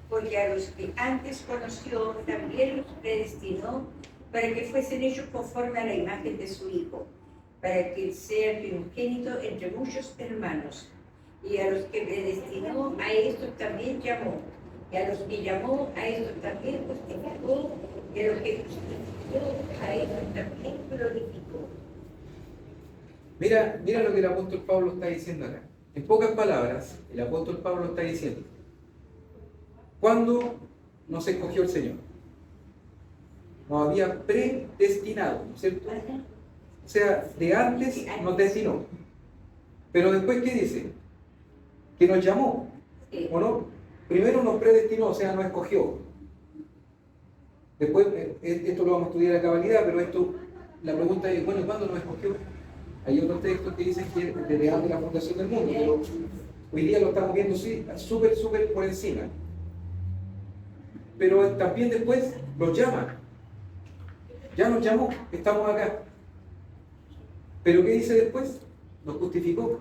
Porque a los que antes conoció, también los predestinó para que fuesen hechos conforme a la imagen de su Hijo, para que sea el primogénito entre muchos hermanos. Y a los que predestinó, a estos también llamó. Y a los que llamó, a estos también justificó. Y a los que justificó, a estos también glorificó. Mira lo que el apóstol Pablo está diciendo acá. En pocas palabras, el apóstol Pablo está diciendo: ¿cuándo nos escogió el Señor? Nos había predestinado, ¿no es cierto? O sea, de antes nos destinó. Pero después, ¿qué dice? Que nos llamó, ¿o no? Primero nos predestinó, o sea, nos escogió. Después, esto lo vamos a estudiar a cabalidad, pero la pregunta es, bueno, ¿cuándo nos escogió? Hay otros textos que dicen que desde antes de la fundación del mundo, pero hoy día lo estamos viendo súper por encima. Pero también después nos llama. Ya nos llamó, estamos acá. Pero ¿qué dice después? Nos justificó.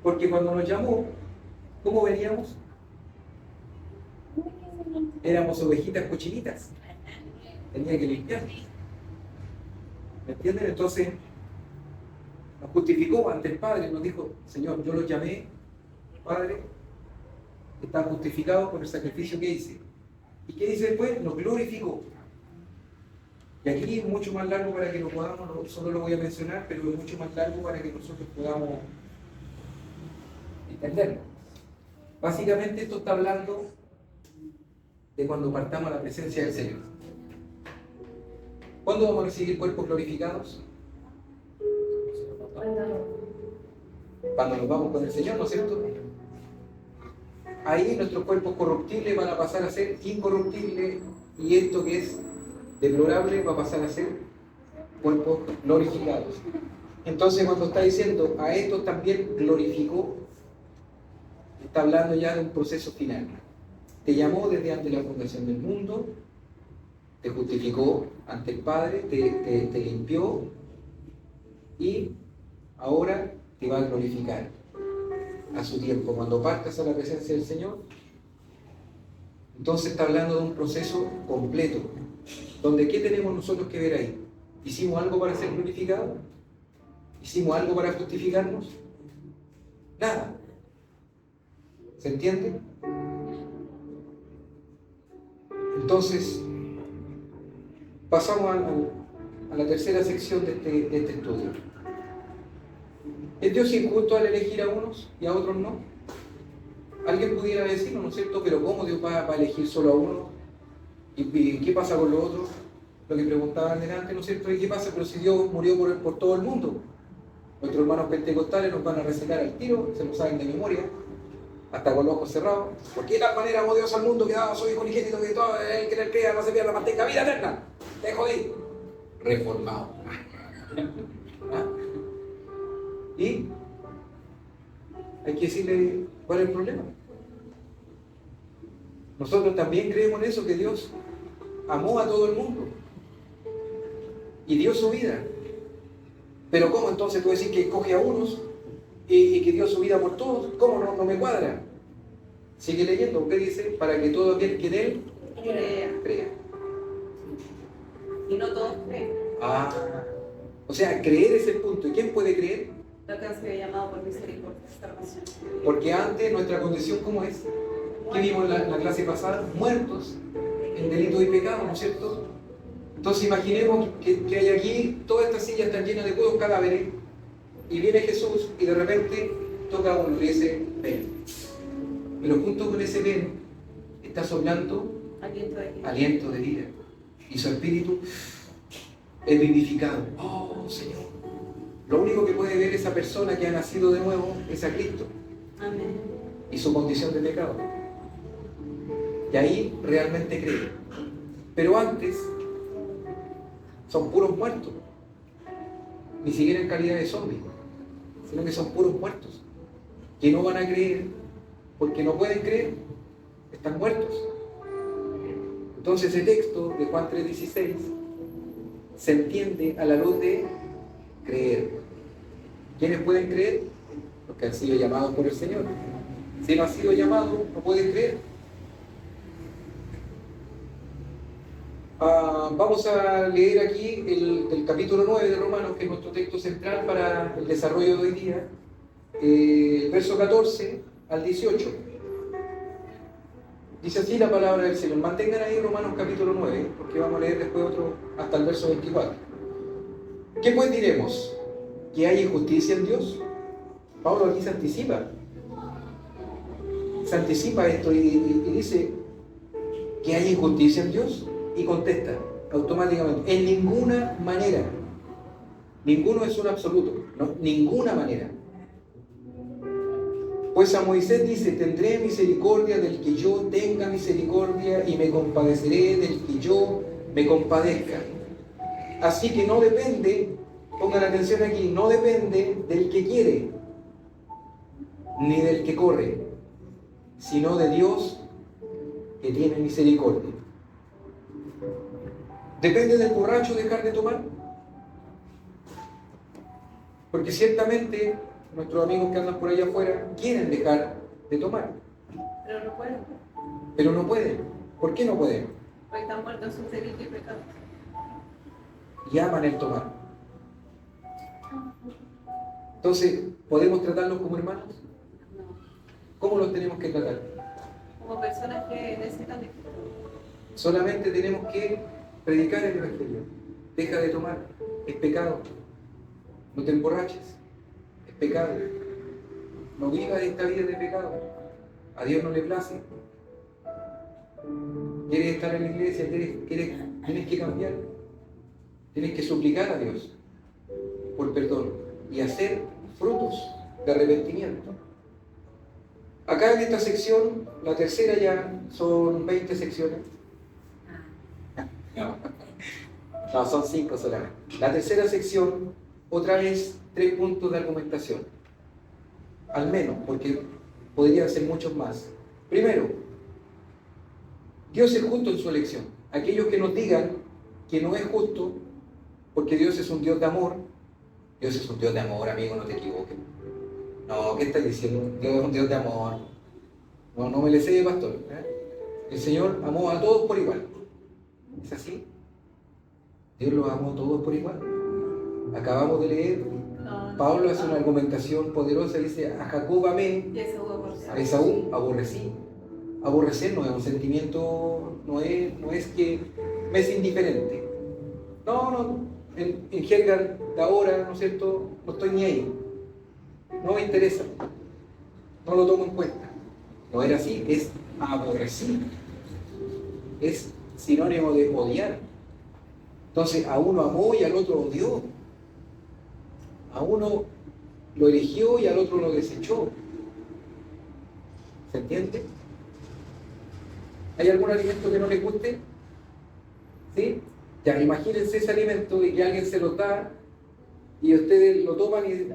Porque cuando nos llamó, ¿cómo veníamos? Éramos ovejitas cochinitas. Tenía que limpiarnos. ¿Me entienden? Entonces, nos justificó ante el Padre, nos dijo: Señor, yo los llamé, Padre, están justificados por el sacrificio que hice. ¿Y qué dice después? Nos glorificó. Y aquí es mucho más largo para que lo podamos, solo lo voy a mencionar, pero es mucho más largo para que nosotros podamos entenderlo. Básicamente esto está hablando de cuando partamos a la presencia del Señor. ¿Cuándo vamos a recibir cuerpos glorificados? Cuando nos vamos con el Señor, ¿no es cierto? Ahí nuestros cuerpos corruptibles van a pasar a ser incorruptibles, y esto que es deplorable va a pasar a ser cuerpos glorificados. Entonces, cuando está diciendo a estos también glorificó, está hablando ya de un proceso final. Te llamó desde antes de la fundación del mundo, te justificó ante el Padre, te limpió, y ahora te va a glorificar a su tiempo. Cuando partas a la presencia del Señor, entonces está hablando de un proceso completo, donde ¿qué tenemos nosotros que ver ahí? ¿Hicimos algo para ser glorificados? ¿Hicimos algo para justificarnos? Nada. ¿Se entiende? Entonces, pasamos a la tercera sección de este estudio. ¿Es Dios injusto al elegir a unos y a otros no? Alguien pudiera decirlo, ¿no es cierto? Pero ¿cómo Dios va a elegir solo a uno? ¿Y qué pasa con los otros? Lo que preguntaban delante, ¿no es cierto? ¿Y qué pasa? Pero si Dios murió por todo el mundo, nuestros hermanos pentecostales nos van a recetar al tiro, se lo saben de memoria, hasta con los ojos cerrados. ¿Por qué de tal manera amó Dios al mundo que daba a su Hijo unigénito, que todo el que en él crea no se pierda, mas tenga vida eterna? Te jodí. Reformado. ¿Ah? Y hay que decirle cuál es el problema. Nosotros también creemos en eso, que Dios amó a todo el mundo y dio su vida. Pero ¿cómo entonces tú decís que escoge a unos y que dio su vida por todos? ¿Cómo? No me cuadra. Sigue leyendo. ¿Qué dice? Para que todo aquel que en él crea. Y no todos creen. O sea, creer es el punto. ¿Y quién puede creer? Lo que han sido llamados por misericordia, salvación. Porque antes nuestra condición, ¿cómo es? ¿Qué vimos en la clase pasada? Muertos en delitos y pecados, ¿no es cierto? Entonces imaginemos que hay aquí, todas estas sillas están llenas de puros cadáveres, y viene Jesús y de repente toca a uno y dice: ven. Pero junto con ese ven está soplando aliento de vida, y su espíritu es vivificado. Oh, Señor. Lo único que puede ver esa persona que ha nacido de nuevo es a Cristo. Amén. Y su condición de pecado. Y ahí realmente cree. Pero antes son puros muertos. Ni siquiera en calidad de zombies, sino que son puros muertos. Que no van a creer porque no pueden creer. Están muertos. Entonces el texto de Juan 3:16 se entiende a la luz de creer. ¿Quiénes pueden creer? Los que han sido llamados por el Señor. Si no has sido llamado, no puedes creer. Vamos a leer aquí el capítulo 9 de Romanos, que es nuestro texto central para el desarrollo de hoy día. Verso 14 al 18. Dice así la palabra del Señor. Mantengan ahí Romanos capítulo 9, porque vamos a leer después otro hasta el verso 24. ¿Qué pues diremos? ¿Que hay injusticia en Dios? Pablo aquí se anticipa esto y dice que hay injusticia en Dios, y contesta automáticamente: en ninguna manera. Ninguno es un absoluto, no, ninguna manera. Pues a Moisés dice: tendré misericordia del que yo tenga misericordia, y me compadeceré del que yo me compadezca. Así que no depende, pongan atención aquí, no depende del que quiere, ni del que corre, sino de Dios que tiene misericordia. ¿Depende del borracho dejar de tomar? Porque ciertamente nuestros amigos que andan por allá afuera quieren dejar de tomar, Pero no pueden, pero no pueden. ¿Por qué no pueden? porque están muertos en sus delitos y pecados. Y aman el tomar. Entonces, ¿podemos tratarlos como hermanos? No. ¿Cómo los tenemos que tratar? Como personas que necesitan de Cristo. Solamente tenemos que predicar el Evangelio. Deja de tomar, es pecado. No te emborraches, es pecado. No vivas esta vida de pecado. A Dios no le place. ¿Quieres estar en la iglesia? Tienes que cambiar. Tienes que suplicar a Dios por perdón y hacer frutos de arrepentimiento. Acá en esta sección, la tercera ya, son 20 secciones. No, son 5 solamente. La tercera sección, otra vez, 3 puntos de argumentación. Al menos, porque podrían ser muchos más. Primero, Dios es justo en su elección. Aquellos que nos digan que no es justo, porque Dios es un Dios de amor. Dios es un Dios de amor, amigo, no te equivoques. No, ¿qué estás diciendo? Dios es un Dios de amor. No me le sé, pastor. El Señor amó a todos por igual. ¿Es así? Dios los amó a todos por igual. Acabamos de leer, Pablo hace una argumentación poderosa, dice: a Jacob amé, Y ese hubo por a Esaú aborrecí. Aborrecer no es un sentimiento, no es que me es indiferente. No, en jerga de ahora, ¿no es cierto? No estoy ni ahí. No me interesa. No lo tomo en cuenta. No era así, es aborrecer. Es sinónimo de odiar. Entonces, a uno amó y al otro odió. A uno lo eligió y al otro lo desechó. ¿Se entiende? ¿Hay algún alimento que no les guste? ¿Sí? Ya, imagínense ese alimento y que alguien se lo da y ustedes lo toman y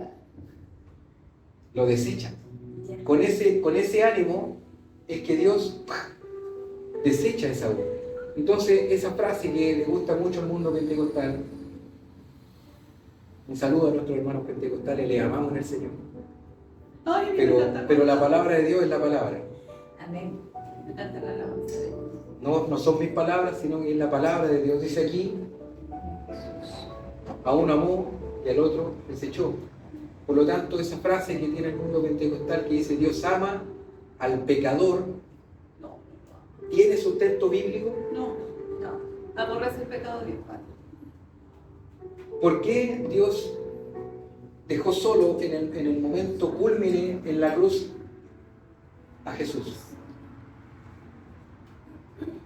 lo desechan. Con ese ánimo es que Dios desecha esa uva. Entonces, esa frase que le gusta mucho al mundo pentecostal, un saludo a nuestros hermanos pentecostales, les amamos en el Señor. Ay, a mí me encanta Pero la palabra de Dios es la palabra. Amén. Me encanta la alabanza de Dios. No son mis palabras, sino que es la palabra de Dios. Dice aquí: a uno amó y al otro desechó. Por lo tanto, esa frase que tiene el mundo pentecostal que dice Dios ama al pecador, No, ¿tiene sustento bíblico? no. Aborrece el pecado de Dios Padre. ¿Por qué Dios dejó solo en el momento cúlmine en la cruz a Jesús?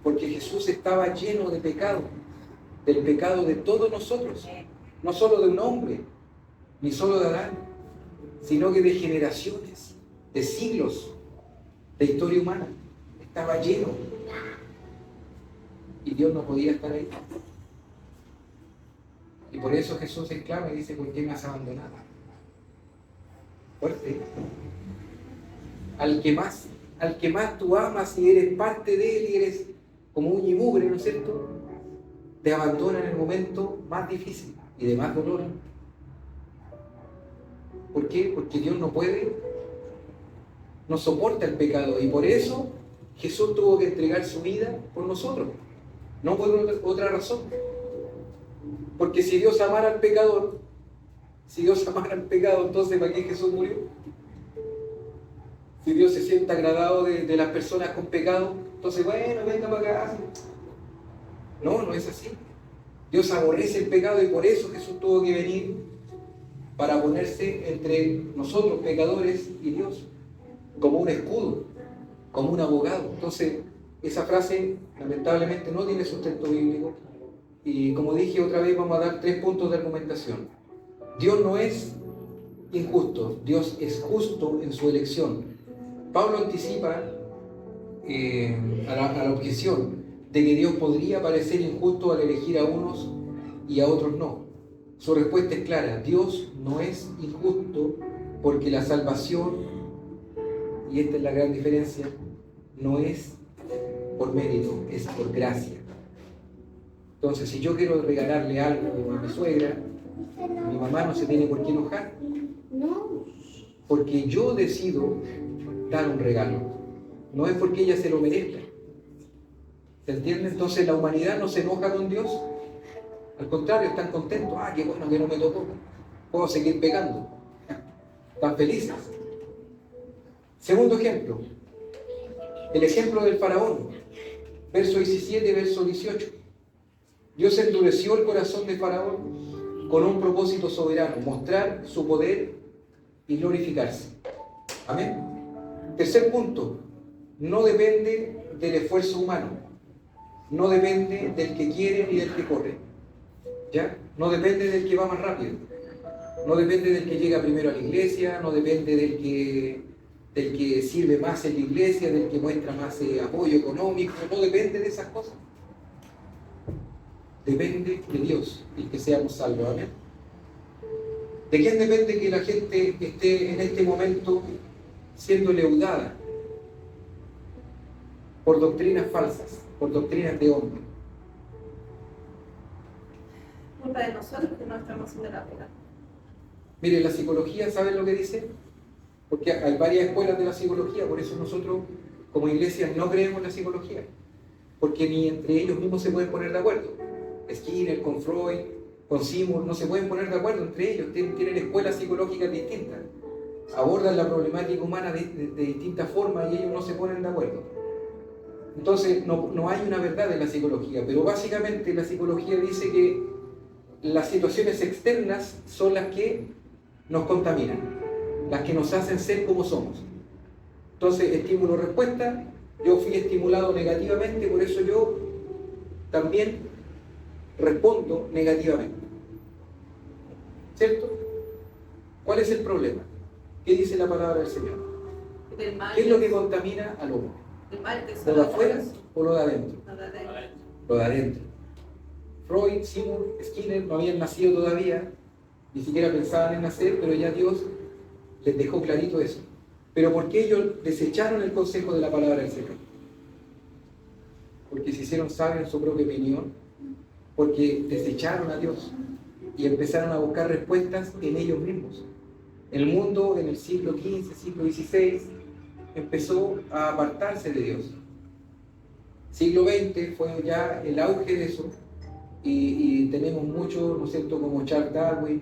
Porque Jesús estaba lleno de pecado, del pecado de todos nosotros, no solo de un hombre, ni solo de Adán, sino que de generaciones, de siglos de historia humana. Estaba lleno. Y Dios no podía estar ahí. Y por eso Jesús exclama y dice: ¿por qué me has abandonado? Fuerte. Al que más tú amas y eres parte de él y eres como uña y mugre, ¿no es cierto? Te abandona en el momento más difícil y de más dolor. ¿Por qué? Porque Dios no puede, no soporta el pecado y por eso Jesús tuvo que entregar su vida por nosotros, no por otra razón. Porque si Dios amara al pecador, entonces ¿para qué Jesús murió? Si Dios se siente agradado de las personas con pecado, entonces bueno, venga para acá. No es así. Dios aborrece el pecado y por eso Jesús tuvo que venir para ponerse entre nosotros pecadores y Dios, como un escudo, como un abogado. Entonces, esa frase lamentablemente no tiene sustento bíblico y como dije otra vez vamos a dar 3 puntos de argumentación. Dios no es injusto, Dios es justo en su elección. Pablo anticipa a la objeción de que Dios podría parecer injusto al elegir a unos y a otros no. Su respuesta es clara: Dios no es injusto porque la salvación, y esta es la gran diferencia, no es por mérito, es por gracia. Entonces, si yo quiero regalarle algo a mi suegra, mi mamá no se tiene por qué enojar, porque yo decido dar un regalo, no es porque ella se lo merezca. ¿Se entiende? Entonces la humanidad no se enoja con Dios, al contrario, están contentos. Qué bueno que no me tocó, puedo seguir pecando, están felices. Segundo ejemplo, el ejemplo del faraón, verso 17, verso 18. Dios endureció el corazón de Faraón con un propósito soberano: mostrar su poder y glorificarse. Amén. Tercer punto, no depende del esfuerzo humano, no depende del que quiere ni del que corre, ¿ya? No depende del que va más rápido, no depende del que llega primero a la iglesia, no depende del que sirve más en la iglesia, del que muestra más apoyo económico, no depende de esas cosas. Depende de Dios el que seamos salvos. Amén. ¿De quién depende que la gente esté en este momento siendo leudada por doctrinas falsas, por doctrinas de hombre? Culpa de nosotros que no estamos haciendo la pena. Mire, la psicología, ¿saben lo que dice? Porque hay varias escuelas de la psicología, por eso nosotros como iglesia no creemos en la psicología, porque ni entre ellos mismos se pueden poner de acuerdo. Skinner con Freud, con Seymour, no se pueden poner de acuerdo entre ellos, tienen escuelas psicológicas distintas, abordan la problemática humana de distintas formas y ellos no se ponen de acuerdo. Entonces no hay una verdad en la psicología, pero básicamente la psicología dice que las situaciones externas son las que nos contaminan, las que nos hacen ser como somos. Entonces, estímulo-respuesta, yo fui estimulado negativamente, por eso yo también respondo negativamente. ¿Cierto? ¿Cuál es el problema? ¿Qué dice la palabra del Señor? ¿Qué es lo que contamina al hombre? ¿Lo de afuera o lo de adentro? Lo de adentro. Freud, Seymour, Skinner no habían nacido todavía, ni siquiera pensaban en nacer, pero ya Dios les dejó clarito eso. Pero ¿por qué ellos desecharon el consejo de la palabra del Señor? Porque se hicieron sabios en su propia opinión, porque desecharon a Dios y empezaron a buscar respuestas en ellos mismos. El mundo en el siglo XV, siglo XVI, empezó a apartarse de Dios. Siglo XX fue ya el auge de eso, y tenemos muchos, ¿no es cierto?, como Charles Darwin,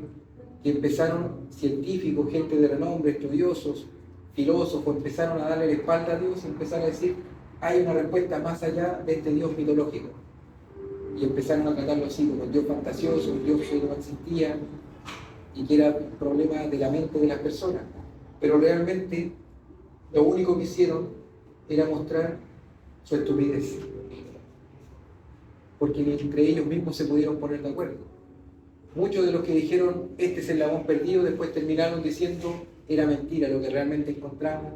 que empezaron, científicos, gente de renombre, estudiosos, filósofos, empezaron a darle la espalda a Dios y empezaron a decir: hay una respuesta más allá de este Dios mitológico. Y empezaron a tratarlo así, como el Dios fantasioso, el Dios que no existía y que era problema de la mente de las personas. Pero realmente lo único que hicieron era mostrar su estupidez, porque ni entre ellos mismos se pudieron poner de acuerdo. Muchos de los que dijeron este es el eslabón perdido, después terminaron diciendo era mentira, lo que realmente encontramos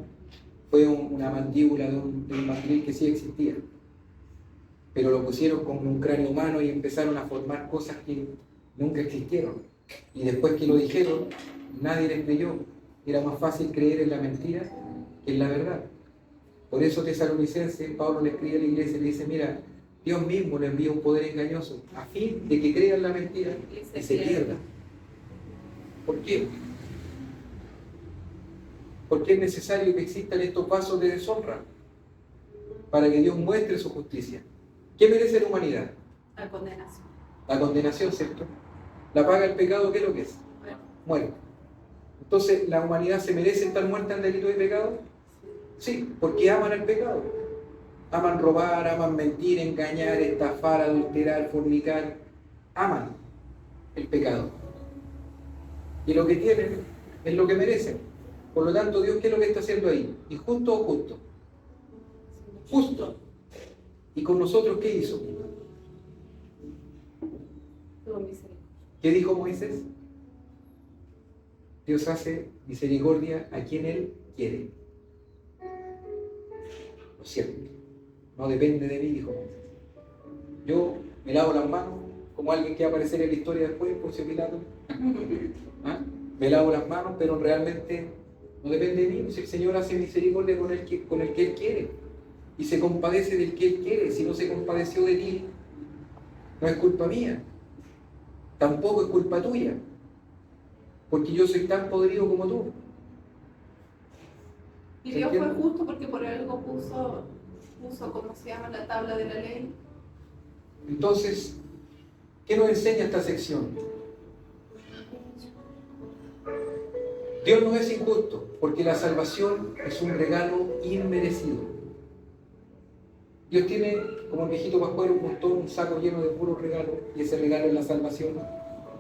fue una mandíbula de un mandril que sí existía. Pero lo pusieron como un cráneo humano y empezaron a formar cosas que nunca existieron. Y después que lo dijeron, nadie les creyó. Era más fácil creer en la mentira que en la verdad. Por eso Tesalonicenses, Pablo le escribe a la iglesia y le dice: mira, Dios mismo le envía un poder engañoso a fin de que crean la mentira y se pierdan. ¿Por qué? Porque es necesario que existan estos vasos de deshonra para que Dios muestre su justicia. ¿Qué merece la humanidad? La condenación. La condenación, ¿cierto? La paga del pecado, ¿qué es lo que es? Muerte. Entonces, ¿la humanidad se merece estar muerta en delito y pecado? Sí, porque aman el pecado. Aman robar, aman mentir, engañar, estafar, adulterar, fornicar. Aman el pecado. Y lo que tienen es lo que merecen. Por lo tanto, Dios, ¿qué es lo que está haciendo ahí? ¿Injusto o justo? Justo. ¿Y con nosotros qué hizo? Tuvo misericordia. ¿Qué dijo Moisés? Dios hace misericordia a quien Él quiere. Lo cierto. No depende de mí, dijo Moisés. Yo me lavo las manos, como alguien que va a aparecer en la historia después, Poncio Pilato. ¿Ah? Me lavo las manos, pero realmente no depende de mí. Si el Señor hace misericordia con el que Él quiere y se compadece del que Él quiere, si no se compadeció de ti, no es culpa mía, tampoco es culpa tuya, porque yo soy tan podrido como tú. Y Dios fue justo porque por algo puso, ¿cómo se llama? La tabla de la ley. Entonces, ¿qué nos enseña esta sección? Dios no es injusto, porque la salvación es un regalo inmerecido. Dios tiene, como el viejito pascuero, un saco lleno de puros regalos, y ese regalo es la salvación,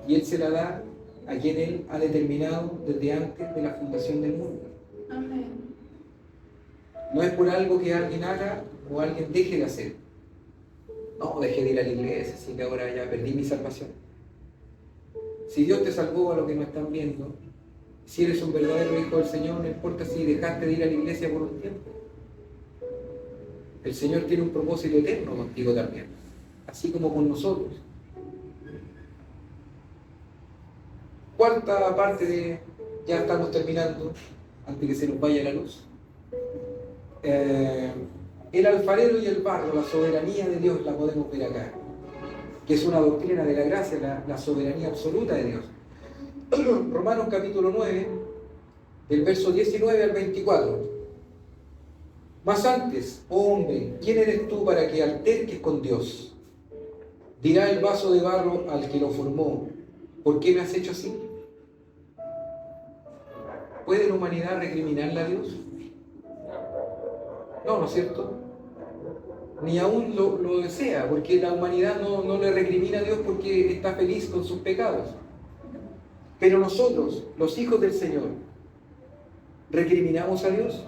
y Él se la da a quien Él ha determinado desde antes de la fundación del mundo. Amén. No es por algo que alguien haga o alguien deje de hacer. No, dejé de ir a la iglesia, así que ahora ya perdí mi salvación. Si Dios te salvó, a lo que no están viendo, si eres un verdadero hijo del Señor, no importa si dejaste de ir a la iglesia por un tiempo. El Señor tiene un propósito eterno contigo también, así como con nosotros. Cuarta parte de, ya estamos terminando, antes que se nos vaya la luz. El alfarero y el barro, la soberanía de Dios la podemos ver acá, que es una doctrina de la gracia, la soberanía absoluta de Dios. Romanos capítulo 9, del verso 19 al 24. Mas antes, oh hombre, ¿quién eres tú para que alterques con Dios? Dirá el vaso de barro al que lo formó, ¿por qué me has hecho así? ¿Puede la humanidad recriminarle a Dios? No, ¿no es cierto? Ni aún lo desea, porque la humanidad no le recrimina a Dios porque está feliz con sus pecados. Pero nosotros, los hijos del Señor, ¿recriminamos a Dios?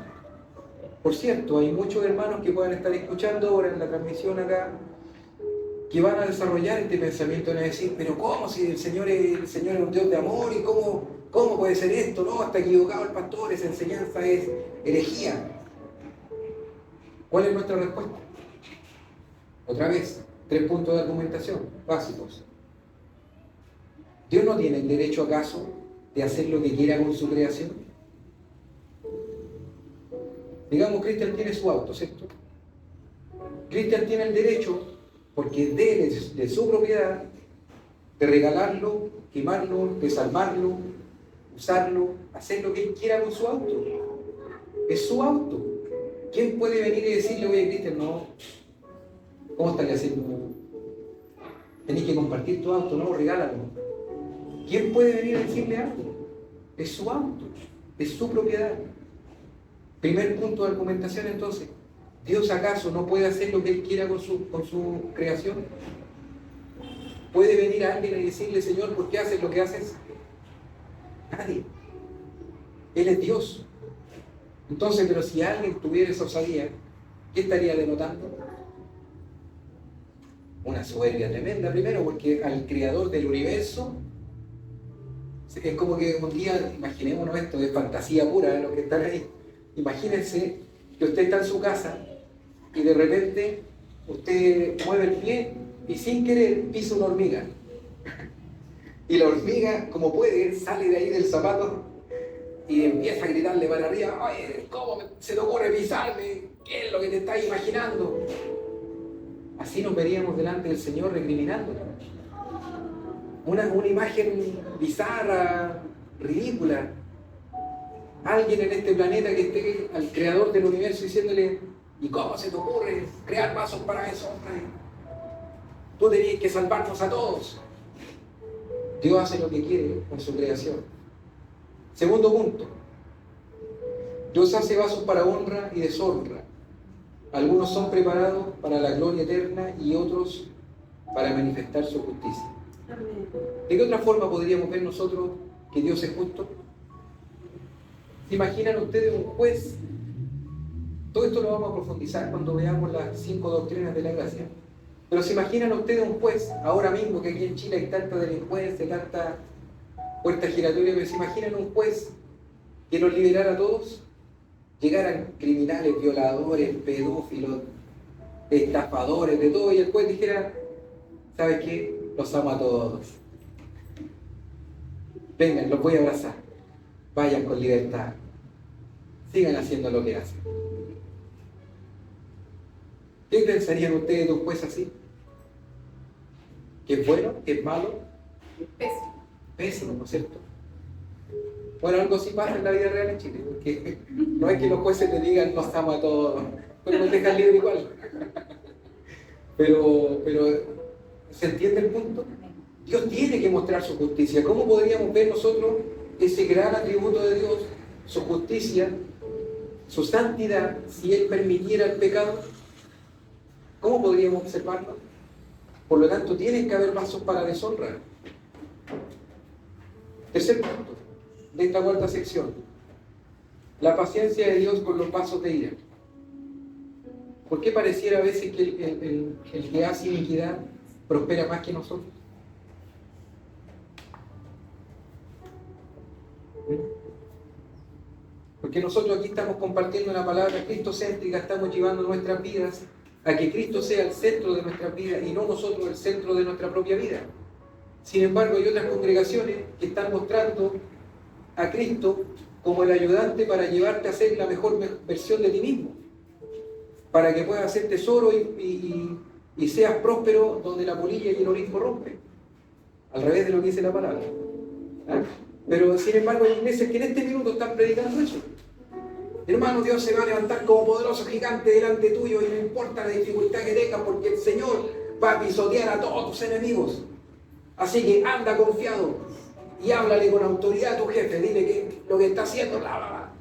Por cierto, hay muchos hermanos que puedan estar escuchando ahora en la transmisión acá, que van a desarrollar este pensamiento, van a decir, pero ¿cómo si el Señor es un Dios de amor? ¿Y cómo puede ser esto? No, está equivocado el pastor, esa enseñanza es herejía. ¿Cuál es nuestra respuesta? Otra vez, 3 puntos de argumentación básicos. ¿Dios no tiene el derecho acaso de hacer lo que quiera con su creación? Digamos, Cristian tiene su auto, ¿cierto? Cristian tiene el derecho, porque es de él, de su propiedad, de regalarlo, quemarlo, desarmarlo, usarlo, hacer lo que él quiera con su auto. Es su auto. ¿Quién puede venir y decirle, oye, Cristian, no, ¿cómo estás haciendo? Tenés que compartir tu auto, no, regálalo. ¿Quién puede venir a decirle algo? Es su auto, es su propiedad. Primer punto de argumentación entonces, ¿Dios acaso no puede hacer lo que Él quiera con su creación? ¿Puede venir a alguien y decirle, Señor, ¿por qué haces lo que haces? Nadie. Él es Dios. Entonces, pero si alguien tuviera esa osadía, ¿qué estaría denotando? Una soberbia tremenda, primero, porque al creador del universo, es como que un día, imaginémonos esto, de fantasía pura, lo que están ahí. Imagínense que usted está en su casa y de repente usted mueve el pie y sin querer pisa una hormiga. Y la hormiga, como puede, sale de ahí del zapato y empieza a gritarle para arriba, oye, ¿cómo se te ocurre pisarme? ¿Qué es lo que te estás imaginando? Así nos veríamos delante del Señor recriminándonos. Una imagen bizarra, ridícula. alguien en este planeta que esté al creador del universo diciéndole, ¿y cómo se te ocurre crear vasos para eso, hombre? Tú tenías que salvarnos a todos. Dios hace lo que quiere con su creación. Segundo punto. Dios hace vasos para honra y deshonra. Algunos son preparados para la gloria eterna y otros para manifestar su justicia. ¿De qué otra forma podríamos ver nosotros que Dios es justo? ¿Se imaginan ustedes un juez? Todo esto lo vamos a profundizar cuando veamos las 5 doctrinas de la gracia. Pero ¿se imaginan ustedes un juez, ahora mismo que aquí en Chile hay tanta delincuencia, tanta puerta giratoria, pero ¿se imaginan un juez que nos liberara a todos? Llegaran criminales, violadores, pedófilos, estafadores, de todo, y el juez dijera, ¿sabes qué? Los amo a todos. Vengan, los voy a abrazar. Vayan con libertad. Sigan haciendo lo que hacen. ¿Qué pensarían ustedes de un juez así? ¿Que es bueno? ¿Que es malo? Pésimo. Pésimo, ¿no es cierto? Bueno, algo así pasa en la vida real en Chile, porque no es que los jueces te digan nos amo a todos, pero nos dejan libre igual. Pero, ¿se entiende el punto? Dios tiene que mostrar su justicia. ¿Cómo podríamos ver nosotros ese gran atributo de Dios, su justicia, su santidad, si Él permitiera el pecado? ¿Cómo podríamos observarlo? Por lo tanto, tienen que haber vasos para deshonra. Tercer punto de esta cuarta sección: la paciencia de Dios con los vasos de ira. ¿Por qué pareciera a veces que el que hace iniquidad prospera más que nosotros? Porque nosotros aquí estamos compartiendo una palabra cristocéntrica, estamos llevando nuestras vidas a que Cristo sea el centro de nuestras vidas y no nosotros el centro de nuestra propia vida. Sin embargo, hay otras congregaciones que están mostrando a Cristo como el ayudante para llevarte a ser la mejor versión de ti mismo, para que puedas hacer tesoro y seas próspero donde la polilla y el orín corrompen, al revés de lo que dice la palabra. ¿Ah? Pero sin embargo hay iglesias que en este minuto están predicando eso. Hermano, Dios se va a levantar como poderoso gigante delante tuyo y no importa la dificultad que tengas, porque el Señor va a pisotear a todos tus enemigos. Así que anda confiado y háblale con autoridad a tu jefe, dile que lo que está haciendo, bla, bla, bla.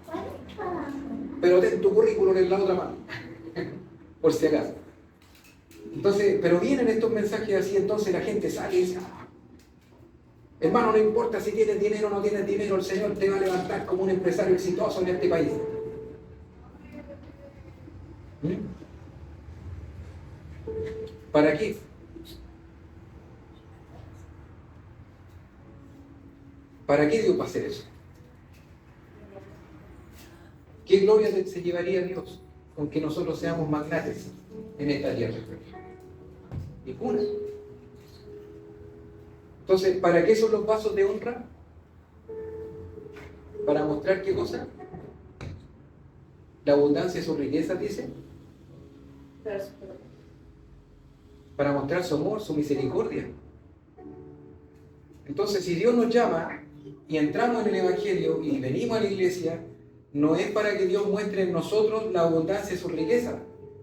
Pero ten tu currículum en la otra mano, por si acaso. Entonces, pero vienen estos mensajes así, entonces la gente sale y dice, hermano, no importa si tienes dinero o no tienes dinero, el Señor te va a levantar como un empresario exitoso en este país. ¿Para qué? ¿Para qué Dios va a hacer eso? ¿Qué gloria se llevaría Dios con que nosotros seamos magnates en esta tierra? Ninguna. Entonces, ¿para qué son los vasos de honra? ¿Para mostrar qué cosa? La abundancia de sus riquezas, dice. Para mostrar su amor, su misericordia. Entonces, si Dios nos llama y entramos en el Evangelio y venimos a la iglesia, no es para que Dios muestre en nosotros la abundancia de sus riquezas,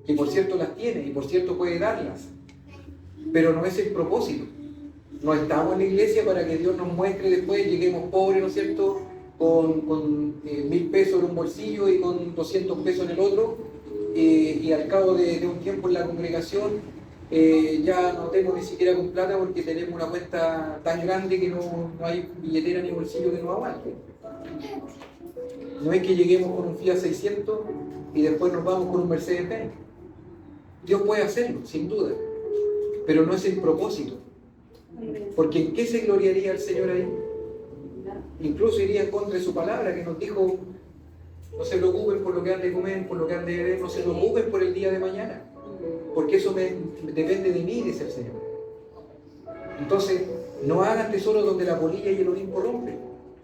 que por cierto las tiene y por cierto puede darlas, pero no es el propósito. No estamos en la iglesia para que Dios nos muestre después, lleguemos pobres, ¿no es cierto?, con 1.000 pesos en un bolsillo y con 200 pesos en el otro, y al cabo de un tiempo en la congregación ya no tengo ni siquiera con plata porque tenemos una cuenta tan grande que no hay billetera ni bolsillo que nos aguante. No es que lleguemos con un Fiat 600 y después nos vamos con un Mercedes-Benz. Dios puede hacerlo, sin duda, pero no es el propósito. Porque ¿en qué se gloriaría el Señor ahí? Incluso iría en contra de su palabra que nos dijo: no se preocupen por lo que han de comer, por lo que han de beber, no se preocupen por el día de mañana, porque eso depende de mí, dice el Señor. Entonces, no hagan tesoros donde la polilla y el orín corrompen,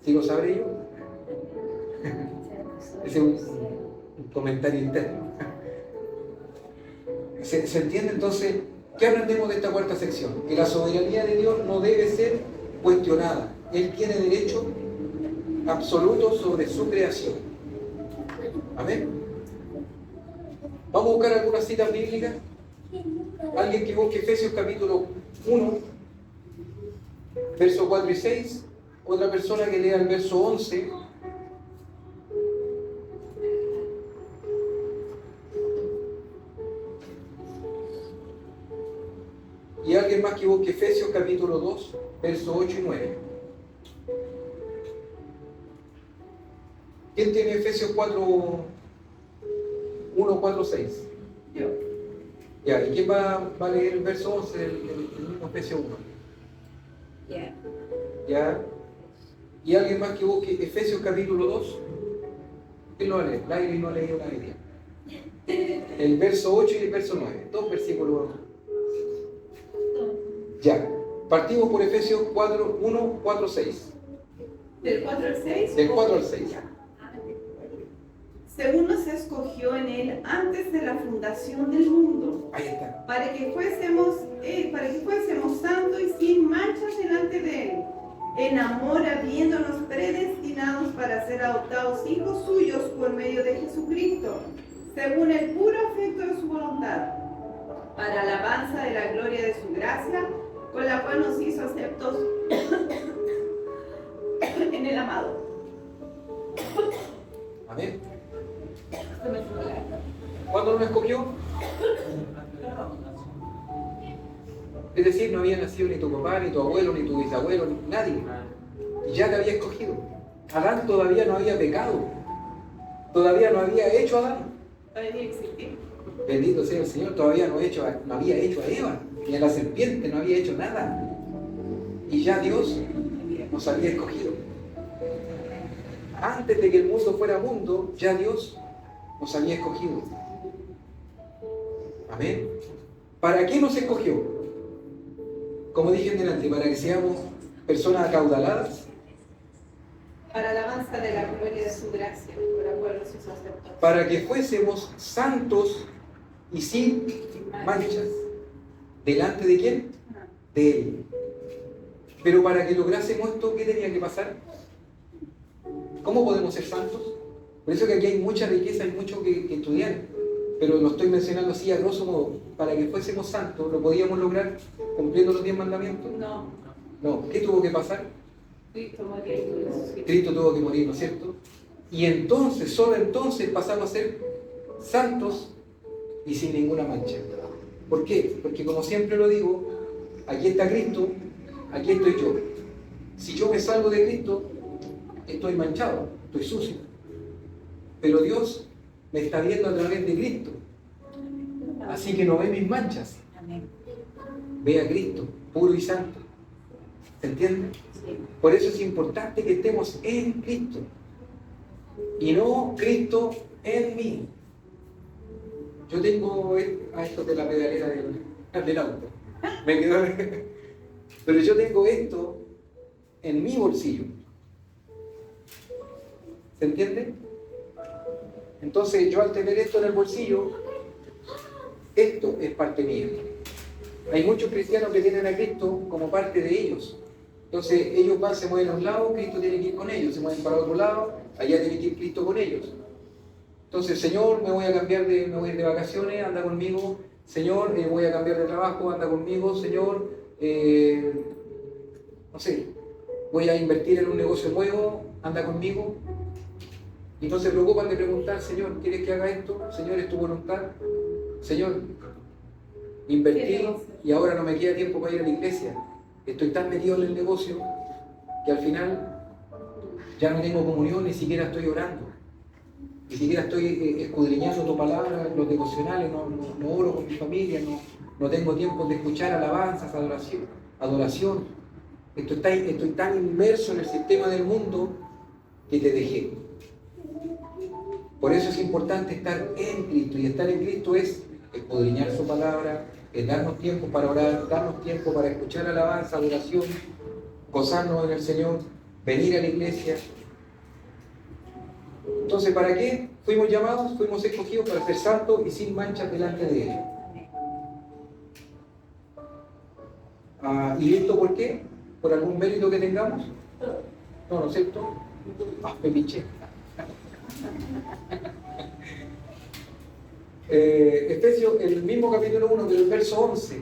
si lo sabré yo. Ese es un comentario interno. ¿Se entiende entonces? ¿Qué aprendemos de esta cuarta sección? Que la soberanía de Dios no debe ser cuestionada. Él tiene derecho absoluto sobre su creación. Amén. Vamos a buscar algunas citas bíblicas. Alguien que busque Efesios capítulo 1, versos 4 y 6. Otra persona que lea el verso 11. Y alguien más que busque Efesios capítulo 2, versos 8 y 9. ¿Quién tiene Efesios 4, 1, 4, 6? Yo. Ya, ¿y quién va a leer el verso 11 del mismo Efesios 1? Ya. Ya. ¿Y alguien más que busque Efesios capítulo 2? ¿Quién lo va a leer? Lairi no ha leído la Biblia. El verso 8 y el verso 9. Dos versículos. Ya. Partimos por Efesios 4, 1, 4, 6. Del 4 al 6. Del 4 al 6. Según nos escogió en él antes de la fundación del mundo, Ahí está. para que fuésemos santos y sin manchas delante de él, en amor habiéndonos predestinados para ser adoptados hijos suyos por medio de Jesucristo, según el puro afecto de su voluntad, para alabanza de la gloria de su gracia, con la cual nos hizo aceptos en el amado. Amén. ¿Cuándo nos escogió? Es decir, no había nacido ni tu papá, ni tu abuelo, ni tu bisabuelo, ni nadie. Y ya te había escogido. Adán todavía no había pecado. Todavía no había hecho a Adán. Todavía existir. Bendito sea el Señor, todavía no había hecho a Eva, ni a la serpiente, no había hecho nada. Y ya Dios nos había escogido. Antes de que el mundo fuera mundo, ya Dios nos había escogido. Amén. ¿Para qué nos escogió? Como dije en delante, para que seamos personas acaudaladas, Para alabanza de la gloria de su gracia, por la cual nos hizo aceptos. para que fuésemos santos y sin manchas. ¿Delante de quién? De Él. Pero para que lográsemos esto, ¿qué tenía que pasar? ¿Cómo podemos ser santos? Por eso que aquí hay mucha riqueza, hay mucho que estudiar. Pero lo estoy mencionando así a grosso modo. Para que fuésemos santos, ¿lo podíamos lograr cumpliendo los 10 mandamientos? No, No. ¿Qué tuvo que pasar? Cristo murió y resucitó. Cristo tuvo que morir, ¿no es cierto? Y entonces, solo entonces pasamos a ser santos y sin ninguna mancha. ¿Por qué? Porque como siempre lo digo, aquí está Cristo, aquí estoy yo. Si yo me salgo de Cristo, estoy manchado, estoy sucio. Pero Dios me está viendo a través de Cristo. Así que no ve mis manchas. Amén. Ve a Cristo, puro y santo. ¿Se entiende? Sí. Por eso es importante que estemos en Cristo. Y no Cristo en mí. Yo tengo esto de la pedalera del auto. Me quedó. Pero yo tengo esto en mi bolsillo. ¿Se entiende? Entonces yo al tener esto en el bolsillo, esto es parte mía. Hay muchos cristianos que tienen a Cristo como parte de ellos. Entonces ellos van, se mueven a un lado, Cristo tiene que ir con ellos, se mueven para otro lado, allá tiene que ir Cristo con ellos. Entonces, Señor, me voy a ir de vacaciones, anda conmigo. Señor, voy a cambiar de trabajo, anda conmigo. Señor, no sé, voy a invertir en un negocio nuevo, anda conmigo. Y no se preocupan de preguntar, Señor, ¿quieres que haga esto? Señor, ¿es tu voluntad? Señor, invertí y ahora no me queda tiempo para ir a la iglesia. Estoy tan metido en el negocio que al final ya no tengo comunión, ni siquiera estoy orando. Ni siquiera estoy escudriñando tu palabra, los devocionales, no oro con mi familia, no tengo tiempo de escuchar alabanzas, adoración. Estoy tan inmerso en el sistema del mundo que te dejé. Por eso es importante estar en Cristo, y estar en Cristo es escudriñar su palabra, es darnos tiempo para orar, darnos tiempo para escuchar alabanza, adoración, gozarnos en el Señor, venir a la iglesia. Entonces, ¿para qué fuimos llamados? Fuimos escogidos para ser santos y sin manchas delante de Él. ¿Y esto por qué? ¿Por algún mérito que tengamos? No, ¿no es cierto? Pepiche. Efesios, el mismo capítulo 1, pero el verso 11.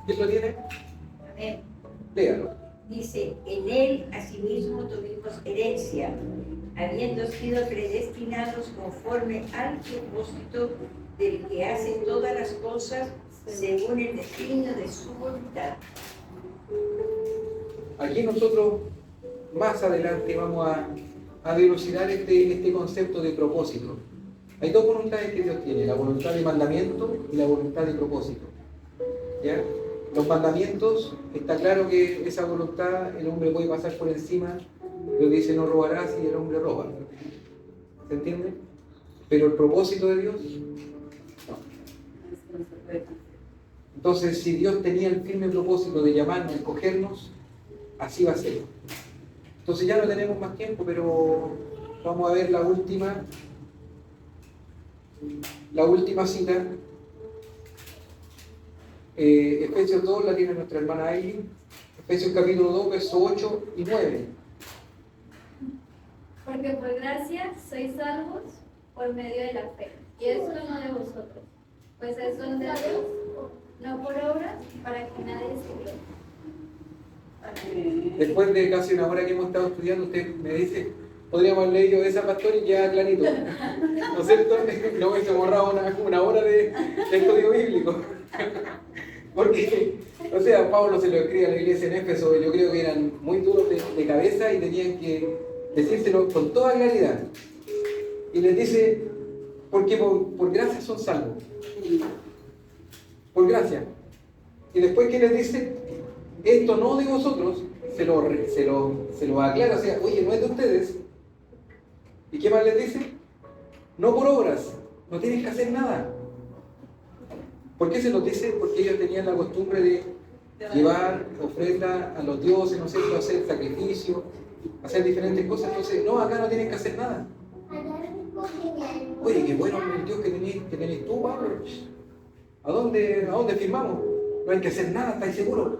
¿Quién lo tiene? Amén. Léalo. Dice, en él asimismo tuvimos herencia, habiendo sido predestinados conforme al propósito del que hace todas las cosas según el designio de su voluntad. Aquí nosotros más adelante vamos a dilucidar este concepto de propósito. Hay dos voluntades que Dios tiene, la voluntad de mandamiento y la voluntad de propósito. ¿Ya? Los mandamientos, está claro que esa voluntad el hombre puede pasar por encima. Dios dice no robarás y el hombre roba. ¿Se entiende? Pero el propósito de Dios, no. Entonces, si Dios tenía el firme propósito de llamarnos, escogernos, así va a ser. Entonces ya no tenemos más tiempo, pero vamos a ver la última cita. Efesios 2 la tiene nuestra hermana Aileen. Efesios capítulo 2, versos 8 y 9. Porque por gracia sois salvos por medio de la fe. Y esto no de vosotros, pues es don de Dios, no por obras, para que nadie se gloríe. Después de casi una hora que hemos estado estudiando, usted me dice, podríamos haber leído esa pastor y ya clarito. ¿No es cierto? No hubiese borrado una hora de estudio bíblico. Porque, o sea, Pablo se lo escribe a la iglesia en Éfeso, yo creo que eran muy duros de cabeza y tenían que decírselo con toda claridad. Y les dice, porque por gracia son salvos. Por gracia. Y después, ¿qué les dice? Esto no de vosotros, se lo aclara, o sea, oye, no es de ustedes. ¿Y qué más les dice? No por obras, no tienes que hacer nada. ¿Por qué se los dice? Porque ellos tenían la costumbre de llevar ofrenda a los dioses, ¿no es cierto?, hacer sacrificio, hacer diferentes cosas. Entonces, no, acá no tienen que hacer nada. Oye, qué bueno el Dios que tenés tú, Pablo. ¿A dónde firmamos? No hay que hacer nada, ¿estáis seguros?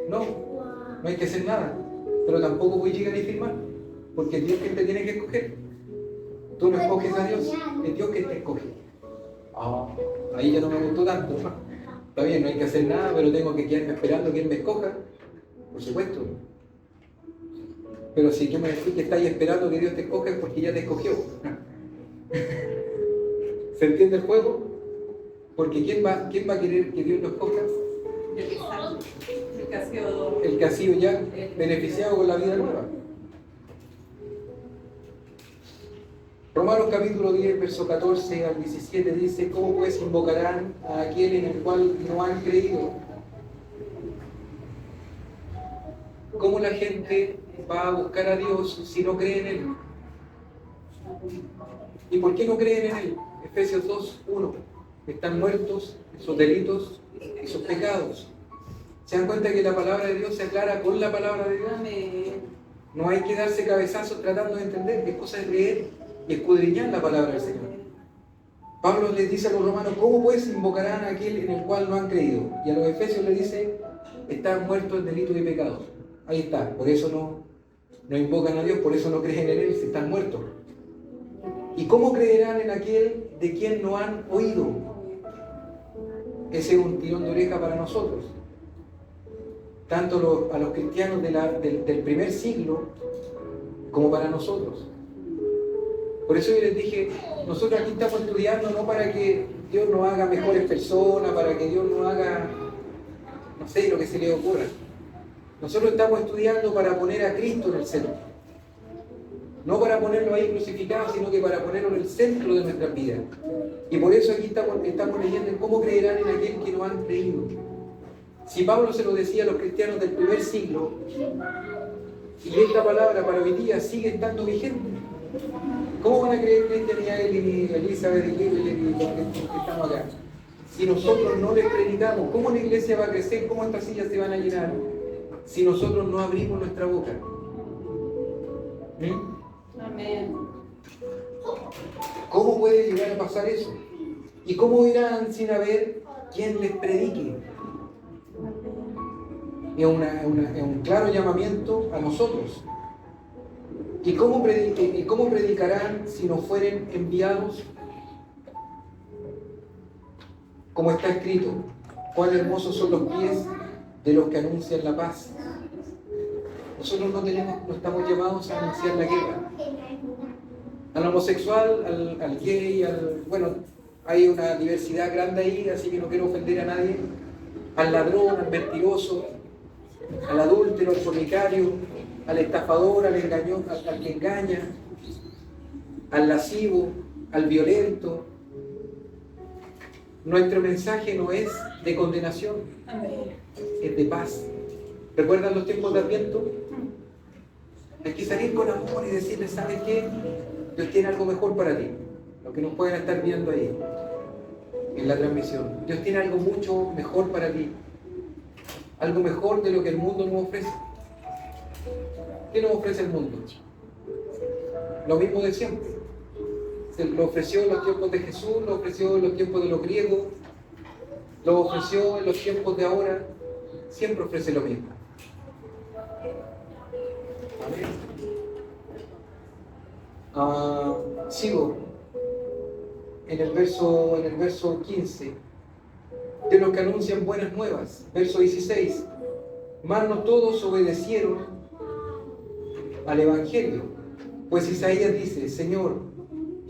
No hay que hacer nada. Pero tampoco voy a llegar y firmar, porque es Dios quien te tiene que escoger. Tú no escoges a Dios, es Dios quien te escoge. Ahí ya no me gustó tanto. Está bien, no hay que hacer nada, pero tengo que quedarme esperando que Él me escoja. Por supuesto. Pero si tú me decís que estás esperando que Dios te escoja es porque ya te escogió. ¿Se entiende el juego? Porque ¿quién va a querer que Dios lo escoja? El que ha sido ya beneficiado con la vida nueva. Romanos capítulo 10, verso 14 al 17 dice, ¿cómo pues invocarán a aquel en el cual no han creído? ¿Cómo la gente va a buscar a Dios si no cree en Él? ¿Y por qué no creen en Él? Efesios 2, 1. Están muertos en sus delitos y sus pecados. ¿Se dan cuenta que la palabra de Dios se aclara con la palabra de Dios? No hay que darse cabezazos tratando de entender, es cosa de leer y escudriñar la palabra del Señor. Pablo les dice a los romanos, ¿cómo pues invocarán a aquel en el cual no han creído? Y a los efesios les dice, están muertos en delitos y pecados. Ahí está, por eso no invocan a Dios, por eso no creen en Él, si están muertos. ¿Y cómo creerán en aquel de quien no han oído? Ese es un tirón de oreja para nosotros. Tanto a los cristianos del primer siglo como para nosotros. Por eso yo les dije, nosotros aquí estamos estudiando no para que Dios nos haga mejores personas, para que Dios nos haga, no sé, lo que se le ocurra. Nosotros estamos estudiando para poner a Cristo en el centro. No para ponerlo ahí crucificado, sino que para ponerlo en el centro de nuestras vidas. Y por eso aquí estamos leyendo cómo creerán en aquel que no han creído. Si Pablo se lo decía a los cristianos del primer siglo, y esta palabra para hoy día sigue estando vigente, ¿cómo van a creer Cristian y a él y Elizabeth y Lili y los que estamos acá? Si nosotros no les predicamos, ¿cómo la iglesia va a crecer? ¿Cómo estas sillas se van a llenar? Si nosotros no abrimos nuestra boca. Amén. ¿Cómo puede llegar a pasar eso? ¿Y cómo irán sin haber quien les predique? Es un claro llamamiento a nosotros. ¿Y cómo predicarán si no fueren enviados? Como está escrito, cuán hermosos son los pies de los que anuncian la paz. Nosotros no estamos llamados a anunciar la guerra. Al homosexual, al gay, bueno, hay una diversidad grande ahí, así que no quiero ofender a nadie. Al ladrón, al mentiroso, al adúltero, al fornicario, al estafador, al que engaña, al lascivo, al violento. Nuestro mensaje no es de condenación, es de paz. ¿Recuerdan los tiempos de Adviento? Hay que salir con amor y decirle, ¿sabes qué? Dios tiene algo mejor para ti. Los que nos pueden estar viendo ahí, en la transmisión. Dios tiene algo mucho mejor para ti. Algo mejor de lo que el mundo nos ofrece. ¿Qué nos ofrece el mundo? Lo mismo de siempre. Se lo ofreció en los tiempos de Jesús, lo ofreció en los tiempos de los griegos, lo ofreció en los tiempos de ahora. Siempre ofrece lo mismo. Sigo en el verso 15, de los que anuncian buenas nuevas. Verso 16, mas no todos obedecieron al Evangelio, pues Isaías dice, Señor,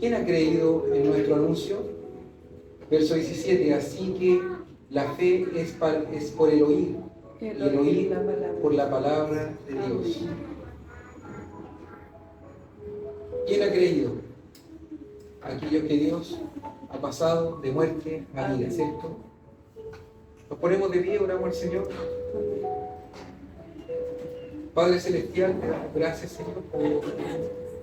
¿quién ha creído en nuestro anuncio? Verso 17, así que la fe es por el oír, y el oír por la palabra de Dios. ¿Quién ha creído? Aquellos que Dios ha pasado de muerte a vida, ¿cierto? Nos ponemos de pie, oramos al Señor. Padre Celestial, te damos gracias, Señor, por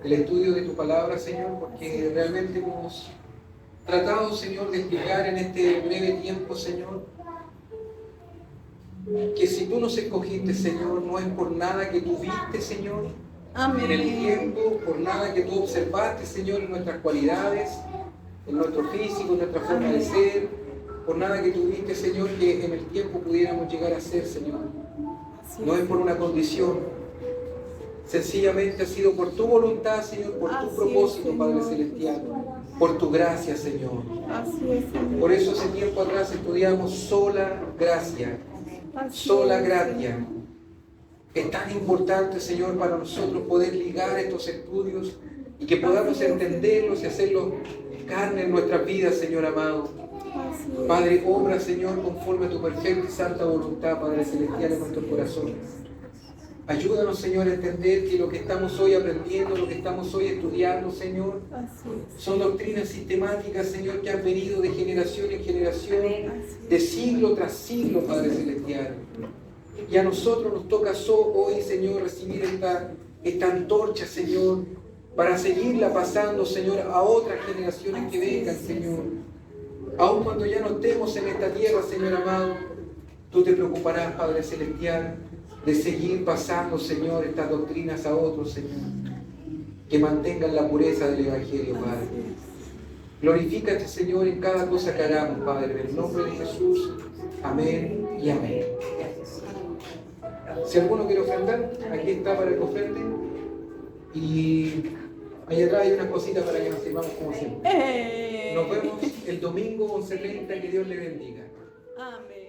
el estudio de tu palabra, Señor, porque realmente hemos tratado, Señor, de explicar en este breve tiempo, Señor, que si tú nos escogiste, Señor, no es por nada que tú viste, Señor, en el tiempo, por nada que tú observaste, Señor, en nuestras cualidades, en nuestro físico, en nuestra forma de ser, por nada que tú viste, Señor, que en el tiempo pudiéramos llegar a ser, Señor. No es por una condición, sencillamente ha sido por tu voluntad, Señor, por tu propósito, Padre Celestial, por tu gracia, Señor. Por eso hace tiempo atrás estudiamos sola gracia, sola gratia. Es tan importante, Señor, para nosotros poder ligar estos estudios y que podamos entenderlos y hacerlos carne en nuestras vidas, Señor amado. Padre, obra, Señor, conforme a tu perfecta y santa voluntad, Padre Celestial, en nuestros corazones. Ayúdanos, Señor, a entender que lo que estamos hoy aprendiendo, lo que estamos hoy estudiando, Señor, son doctrinas sistemáticas, Señor, que han venido de generación en generación, de siglo tras siglo, Padre Celestial. Y a nosotros nos toca hoy, Señor, recibir esta antorcha, Señor, para seguirla pasando, Señor, a otras generaciones que vengan, Señor. Aun cuando ya no estemos en esta tierra, Señor amado, tú te preocuparás, Padre Celestial, de seguir pasando, Señor, estas doctrinas a otros, Señor, que mantengan la pureza del Evangelio, Padre. Glorifícate, Señor, en cada cosa que hagamos, Padre, en el nombre de Jesús. Amén y amén. Si alguno quiere ofrendar, aquí está para que ofrende. Y allá atrás hay unas cositas para que nos sirvamos como siempre. Nos vemos el domingo 11:30. Que Dios le bendiga. Amén.